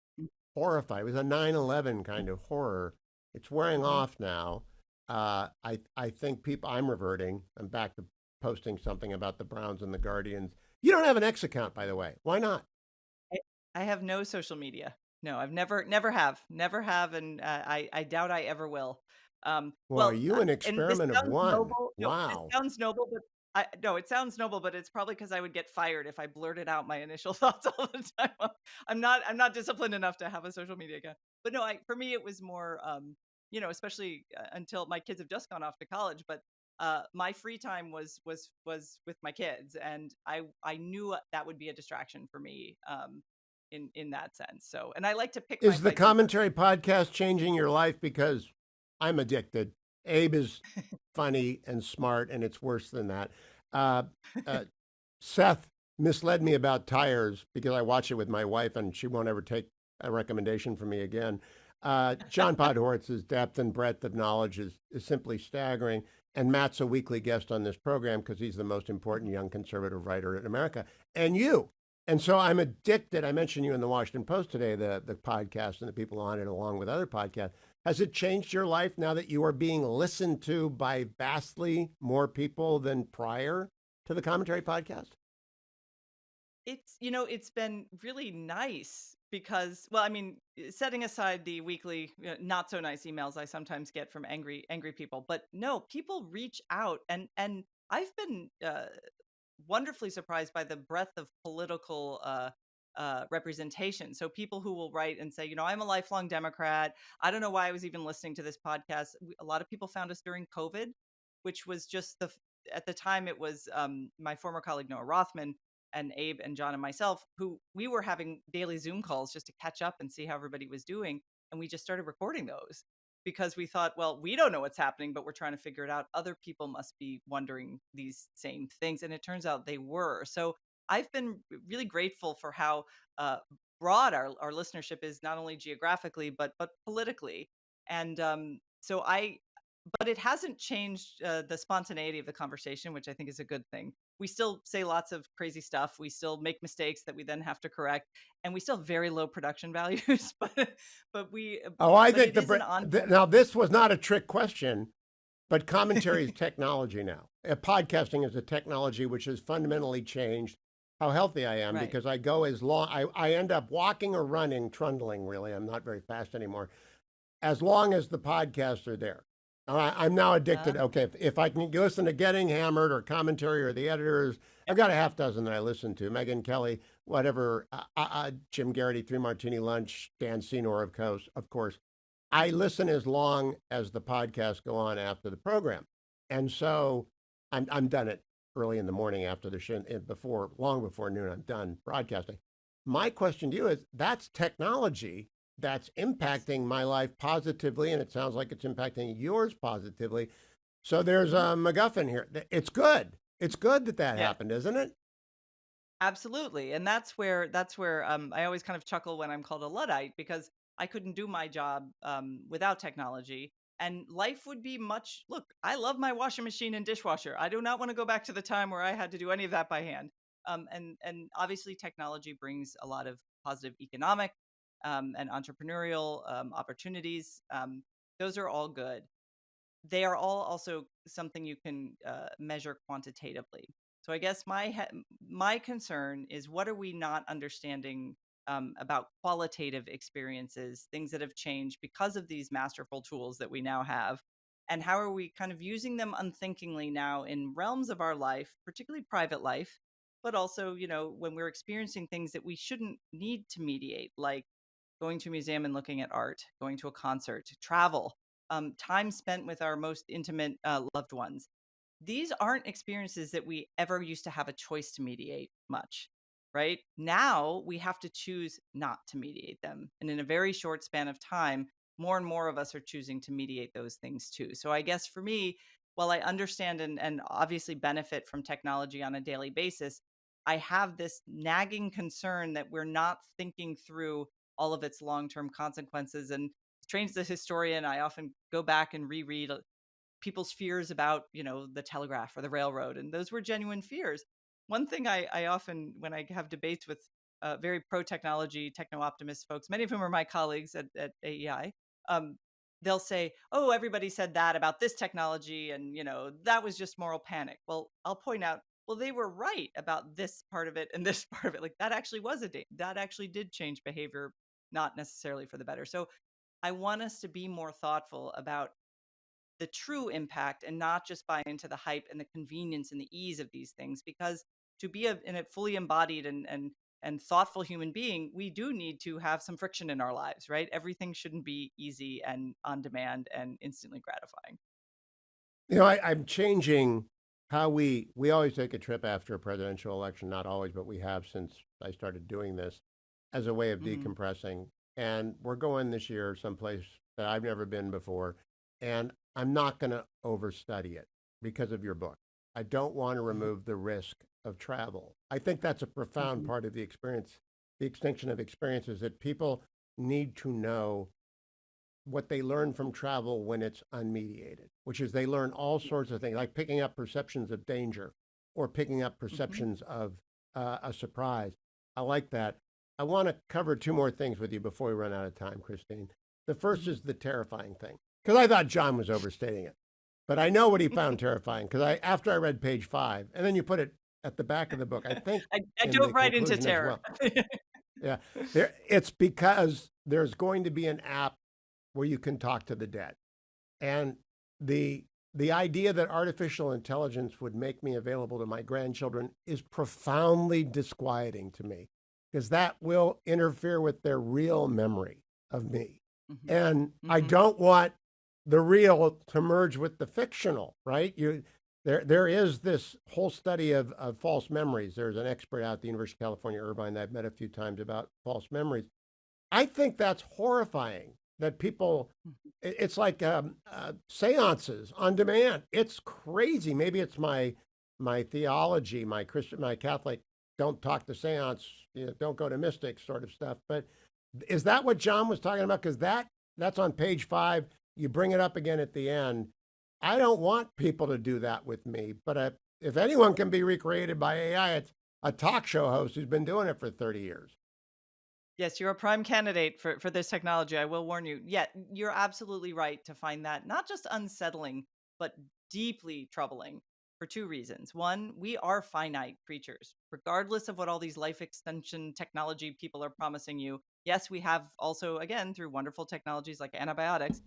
horrified. It was a 9/11 kind of horror. It's wearing Mhm. off now. I think people. I'm reverting. I'm back to posting something about the Browns and the Guardians. You don't have an X account, by the way. Why not? I I have no social media. No, I've never have, and I doubt I ever will. Well, are Well, you an and this experiment of sounds one? noble. No, this Wow. sounds noble, but I no, it sounds noble, but it's probably because I would get fired if I blurted out my initial thoughts all the time. I'm not disciplined enough to have a social media account. But no, I for me it was more, especially until my kids have just gone off to college, but my free time was with my kids, and I knew that would be a distraction for me. In that sense. So, and I like to pick my Is the fights in commentary podcast changing your life? Because I'm addicted. Abe is funny and smart, and it's worse than that. Uh, uh, Seth misled me about tires because I watch it with my wife, and she won't ever take a recommendation from me again. John Podhoretz's depth and breadth of knowledge is simply staggering. And Matt's a weekly guest on this program because he's the most important young conservative writer in America. And you. And so I'm addicted. I mentioned you in the Washington Post today, the podcast and the people on it, along with other podcasts. Has it changed your life now that you are being listened to by vastly more people than prior to the commentary podcast? it's been really nice because, well, I mean, setting aside the weekly not so nice emails I sometimes get from angry people, but no, people reach out, and I've been wonderfully surprised by the breadth of political representation. So people who will write and say, I'm a lifelong Democrat. I don't know why I was even listening to this podcast. A lot of people found us during COVID, which was just at the time it was my former colleague Noah Rothman and Abe and John and myself, who we were having daily Zoom calls just to catch up and see how everybody was doing. And we just started recording those because we thought, well, we don't know what's happening, but we're trying to figure it out. Other people must be wondering these same things. And it turns out they were. So I've been really grateful for how uh, broad our listenership is, not only geographically, but politically. And but it hasn't changed the spontaneity of the conversation, which I think is a good thing. we still say lots of crazy stuff. We still make mistakes that we then have to correct, and we still have very low production values. But we, Oh, I but think it is an ongoing. now this was not a trick question, but commentary is technology now. Podcasting is a technology which has fundamentally changed how healthy I am Right. because I go as long, I end up walking or running, trundling really. I'm not very fast anymore, as long as the podcasts are there. I'm now addicted. Uh, Okay, if I can listen to Getting Hammered or commentary or the editors, I've got a half dozen that I listen to. Megan Kelly, whatever, Jim Garrity, Three Martini Lunch, Dan Senor, of course. I mhm. listen as long as the podcasts go on after the program, and so I'm done it early in the morning after the show, before long before noon. I'm done broadcasting. My question to you is: that's technology that's Yes. impacting my life positively, and it sounds like it's impacting yours positively. So there's Mhm. a MacGuffin here. It's good. It's good that that Yeah. happened, isn't it? Absolutely, and that's where I always kind of chuckle when I'm called a Luddite because I couldn't do my job without technology, and life would be much. Look, I love my washing machine and dishwasher. I do not want to go back to the time where I had to do any of that by hand. And obviously, technology brings a lot of positive economic and entrepreneurial opportunities. Those are all good. They are all also something you can measure quantitatively. So I guess my concern is, what are we not understanding about qualitative experiences, things that have changed because of these masterful tools that we now have, and how are we kind of using them unthinkingly now in realms of our life, particularly private life, but also, when we're experiencing things that we shouldn't need to mediate, like going to a museum and looking at art, going to a concert, travel, time spent with our most intimate loved ones. These aren't experiences that we ever used to have a choice to mediate much, right? Now we have to choose not to mediate them. And in a very short span of time, more and more of us are choosing to mediate those things too. So I guess for me, while I understand and obviously benefit from technology on a daily basis, I have this nagging concern that we're not thinking through all of its long term consequences. And trained as a historian, I often go back and reread people's fears about, the telegraph or the railroad, and those were genuine fears. One thing I often, when I have debates with very pro technology, techno optimist folks, many of whom are my colleagues at AEI, um, they'll say, "Oh, everybody said that about this technology, and that was just moral panic." Well, I'll point out, well, they were right about this part of it and this part of it. Like that actually was that actually did change behavior, not necessarily for the better. So I want us to be more thoughtful about the true impact and not just buy into the hype and the convenience and the ease of these things, because to be in a fully embodied and thoughtful human being, we do need to have some friction in our lives, right? Everything shouldn't be easy and on demand and instantly gratifying. I'm changing how we always take a trip after a presidential election. Not always, but we have since I started doing this as a way of Hmm. decompressing. And we're going this year someplace that I've never been before, and I'm not going to overstudy it because of your book. I don't want to Hmm. remove the risk of travel. I think that's a profound Hmm. part of the experience, the extinction of experiences, that people need to know what they learn from travel when it's unmediated, which is they learn all sorts of things, like picking up perceptions of danger or picking up Hmm. perceptions of a surprise. I like that. I want to cover two more things with you before we run out of time, Christine. The first Hmm. is the terrifying thing, because I thought John was overstating it, but I know what he found terrifying because after I read page 5, and then you put it at the back of the book, I think I in the dove right into conclusion as terror. well. Yeah, it's because there's going to be an app where you can talk to the dead. And the the idea that artificial intelligence would make me available to my grandchildren is profoundly disquieting to me because that will interfere with their real memory of me. Hmm. And I Hmm. don't want the real to merge with the fictional, right? There is this whole study of false memories. There's an expert out at the University of California, Irvine, that I've met a few times about false memories. I think that's horrifying that people, it's like seances on demand. It's crazy. Maybe it's my theology, my Christian, my Catholic, don't talk to seance, don't go to mystics sort of stuff. But is that what John was talking about? Because that's on page 5. You bring it up again at the end. I don't want people to do that with me, but if anyone can be recreated by AI, it's a talk show host who's been doing it for 30 years. Yes, you're a prime candidate for this technology. I will warn you. Yeah, you're absolutely right to find that not just unsettling, but deeply troubling for two reasons. One, we are finite creatures, regardless of what all these life extension technology people are promising you. Yes, we have also, again, through wonderful technologies like antibiotics,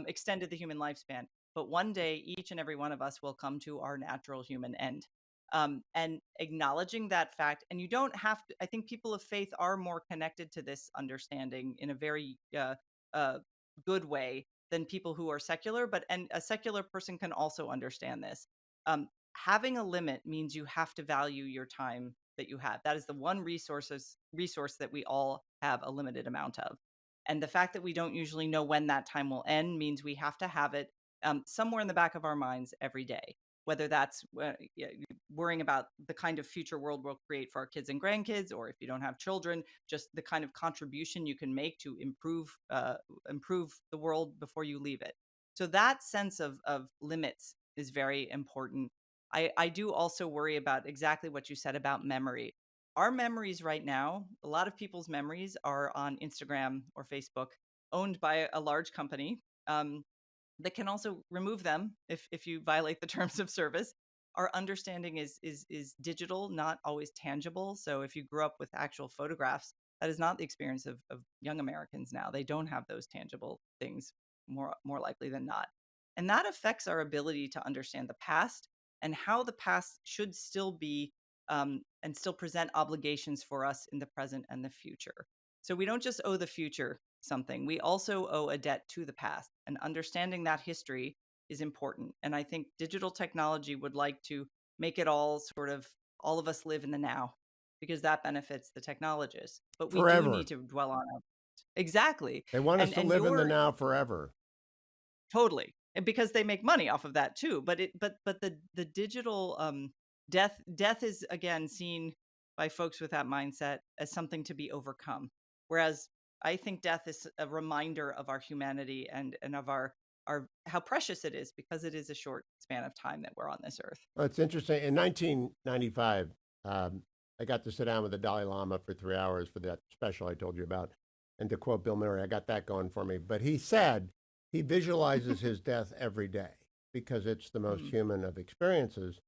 extended the human lifespan. But one day, each and every one of us will come to our natural human end, and acknowledging that fact. And you don't have to, I think people of faith are more connected to this understanding in a very uh, good way than people who are secular, but and a secular person can also understand this. Having a limit means you have to value your time that you have. That is the one resource that we all have a limited amount of. And the fact that we don't usually know when that time will end means we have to have it somewhere in the back of our minds every day, whether that's yeah, worrying about the kind of future world we'll create for our kids and grandkids, or if you don't have children, just the kind of contribution you can make to improve the world before you leave it. So that sense of limits is very important. I do also worry about exactly what you said about memory. Our memories right now, a lot of people's memories are on Instagram or Facebook, owned by a large company. That can also remove them if you violate the terms of service. Our understanding is digital, not always tangible. So if you grew up with actual photographs, that is not the experience of young Americans now. They don't have those tangible things more likely than not. And that affects our ability to understand the past and how the past should still be and still present obligations for us in the present and the future. So we don't just owe the future something, we also owe a debt to the past. And understanding that history is important. And I think digital technology would like to make it all sort of all of us live in the now because that benefits the technologists. But we do need Forever. to dwell on it. Exactly. They want us to And live in the you're now forever. totally. And because they make money off of that too. But the digital death is again seen by folks with that mindset as something to be overcome. Whereas I think death is a reminder of our humanity and of our how precious it is because it is a short span of time that we're on this earth. Well, it's interesting. In 1995, I got to sit down with the Dalai Lama for 3 hours for that special I told you about. And to quote Bill Murray, I got that going for me. But he said he visualizes his death every day because it's the most Mm, human of experiences.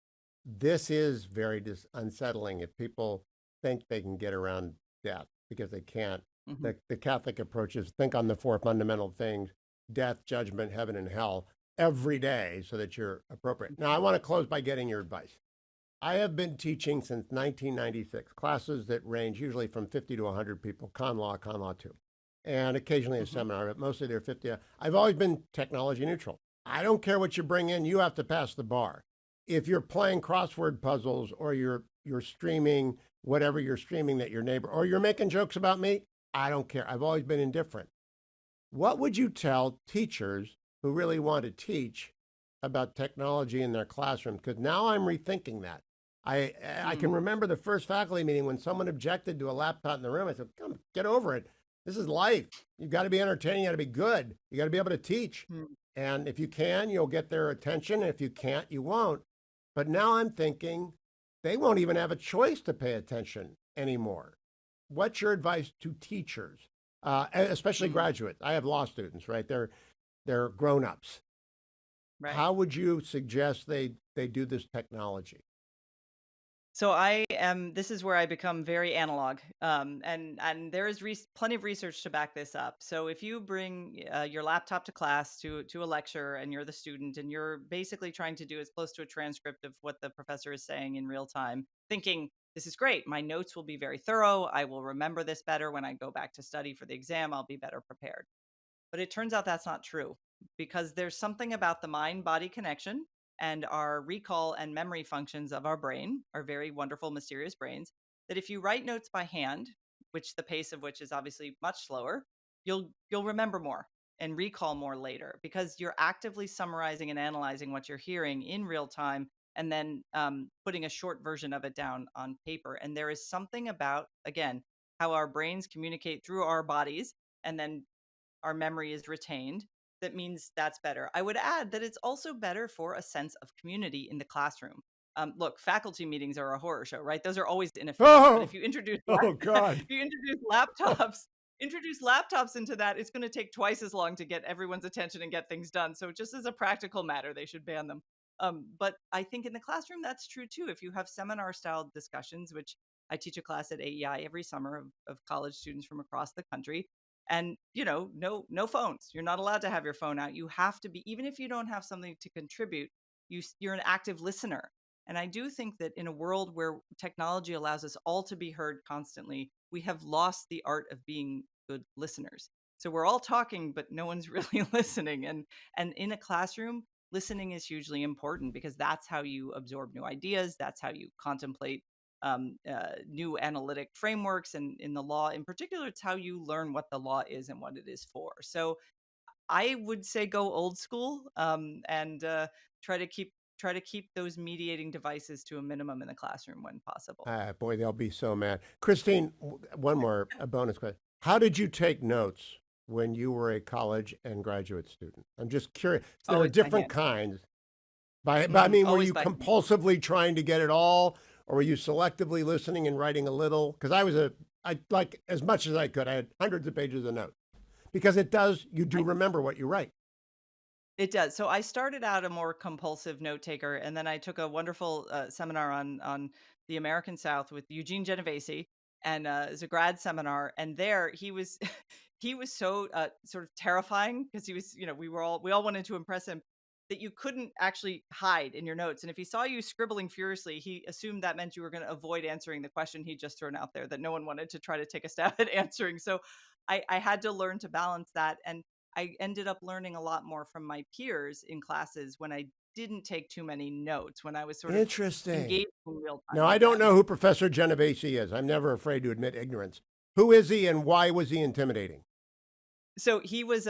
This is very unsettling if people think they can get around death because they can't. mhm. The Catholic approach is think on the four fundamental things: death, judgment, heaven, and hell every day so that you're appropriate. Now, I want to close by getting your advice. I have been teaching since 1996, classes that range usually from 50 to 100 people, con law 2, and occasionally a Mhm. seminar, but mostly they're 50. I've always been technology neutral. I don't care what you bring in, you have to pass the bar. If you're playing crossword puzzles or you're streaming whatever you're streaming that your neighbor or you're making jokes about me, I don't care. I've always been indifferent. What would you tell teachers who really want to teach about technology in their classroom? Because now I'm rethinking that. I can Mm, remember the first faculty meeting when someone objected to a laptop in the room. I said, "Come, get over it. This is life. You've got to be entertaining. You got to be good. You got to be able to teach. mm. And if you can, you'll get their attention. If you can't, you won't." But now I'm thinking they won't even have a choice to pay attention anymore. What's your advice to teachers, especially Mm. graduates? I have law students, right? They're grown ups. Right. How would you suggest they do this technology? So I am. This is where I become very analog, and there is plenty of research to back this up. So if you bring your laptop to class to a lecture, and you're the student, and you're basically trying to do as close to a transcript of what the professor is saying in real time, thinking this is great, my notes will be very thorough, I will remember this better when I go back to study for the exam, I'll be better prepared. But it turns out that's not true because there's something about the mind body connection and our recall and memory functions of our brain, our very wonderful, mysterious brains, that if you write notes by hand, which the pace of which is obviously much slower, you'll remember more and recall more later because you're actively summarizing and analyzing what you're hearing in real time and then putting a short version of it down on paper. And there is something about, again, how our brains communicate through our bodies and then our memory is retained, that means that's better. I would add that it's also better for a sense of community in the classroom. Look, faculty meetings are a horror show, right? Those are always inefficient. But Oh, if you introduce oh if God. you introduce laptops into that, it's going to take twice as long to get everyone's attention and get things done. So just as a practical matter, they should ban them. But I think in the classroom that's true too. If you have seminar style discussions, which I teach a class at AEI every summer of college students from across the country, and no phones. You're not allowed to have your phone out. You have to be, even if you don't have something to contribute, you're an active listener. And I do think that in a world where technology allows us all to be heard constantly, we have lost the art of being good listeners. So we're all talking, but no one's really listening. And in a classroom, listening is hugely important because that's how you absorb new ideas. That's how you contemplate new analytic frameworks. And in the law, in particular, it's how you learn what the law is and what it is for. So I would say go old school, and try to keep try to keep those mediating devices to a minimum in the classroom when possible. Boy, they'll be so mad. Christine, one more a bonus question. How did you take notes when you were a college and graduate student? I'm just curious. There are Always by different hand. kinds. I mean, were Always you by hand. compulsively trying to get it all, or were you selectively listening and writing a little? Because I like as much as I could. I had hundreds of pages of notes because you do remember what you write. It does. So I started out a more compulsive note taker, and then I took a wonderful seminar on the American South with Eugene Genovese, and it was a grad seminar. And there he was, he was so sort of terrifying because he was, we all wanted to impress him that you couldn't actually hide in your notes. And if he saw you scribbling furiously, he assumed that meant you were going to avoid answering the question he'd just thrown out there that no one wanted to try to take a stab at answering. So I had to learn to balance that. And I ended up learning a lot more from my peers in classes when I didn't take too many notes, when I was sort of Interesting. engaged in real Now, time I with don't them. know who Professor Genovese is. I'm never afraid to admit ignorance. Who is he and why was he intimidating? So he was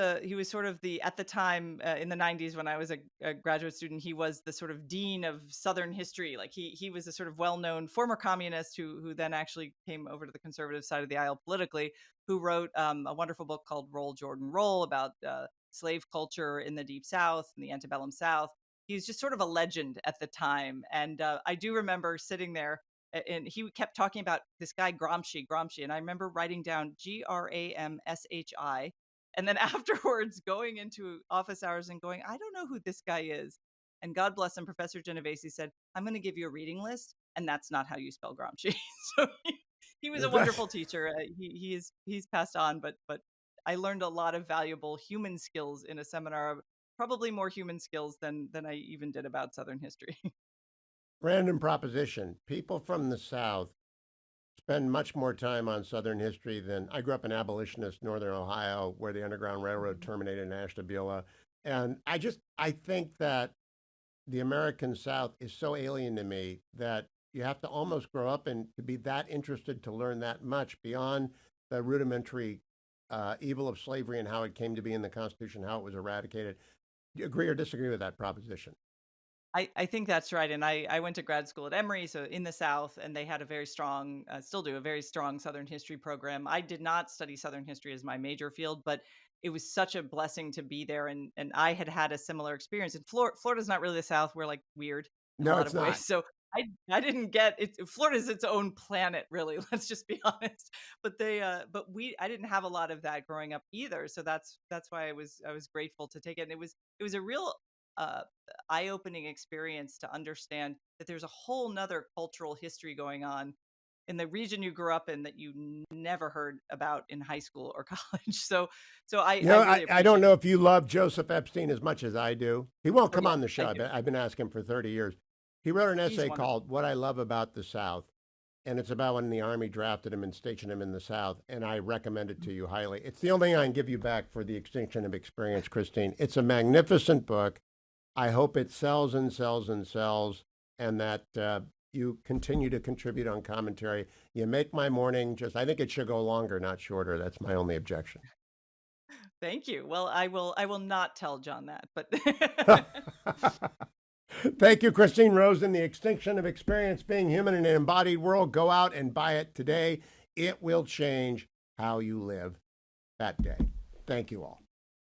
sort of the, at the time, in the 90s when I was a graduate student, he was the sort of dean of Southern history. Like he was a sort of well-known former communist who then actually came over to the conservative side of the aisle politically, who wrote a wonderful book called Roll Jordan Roll about slave culture in the Deep South and the antebellum South. He was just sort of a legend at the time. And I do remember sitting there, and he kept talking about this guy Gramsci, and I remember writing down Gramshi, and then afterwards going into office hours and going, I don't know who this guy is. And God bless him, Professor Genovese said, I'm going to give you a reading list, and that's not how you spell Gramsci. So he was a wonderful teacher. He's passed on, but I learned a lot of valuable human skills in a seminar, probably more human skills than I even did about Southern history. Random proposition. People from the South spend much more time on Southern history than I grew up in abolitionist Northern Ohio, where the Underground Railroad terminated in Ashtabula. And I think that the American South is so alien to me that you have to almost grow up and to be that interested to learn that much beyond the rudimentary evil of slavery and how it came to be in the Constitution, how it was eradicated. Do you agree or disagree with that proposition? I think that's right. And I went to grad school at Emory, so in the South, and they had a very strong, still do, a very strong Southern history program. I did not study Southern history as my major field, but it was such a blessing to be there. And I had had a similar experience. And Florida's not really the South. We're like weird in a No, lot it's of ways. not. So I didn't get it. Florida's its own planet, really. Let's just be honest. But I didn't have a lot of that growing up either. So that's why I was grateful to take it. And it was a real uh, eye-opening experience to understand that there's a whole nother cultural history going on in the region you grew up in that you never heard about in high school or college. So I really I don't appreciate know it. if you love Joseph Epstein as much as I do. He won't Oh come yeah, on the I show. do. I've been asking for 30 years. He wrote an He's essay wonderful. called What I Love About the South, and it's about when the Army drafted him and stationed him in the South, and I recommend it to you highly. It's the only thing I can give you back for the Extinction of Experience, Christine. It's a magnificent book. I hope it sells and sells and sells, and that you continue to contribute on commentary. You make my morning I think it should go longer, not shorter. That's my only objection. Thank you. Well, I will not tell John that, but Thank you, Christine Rosen. The Extinction of Experience, Being Human in an Embodied World. Go out and buy it today. It will change how you live that day. Thank you all.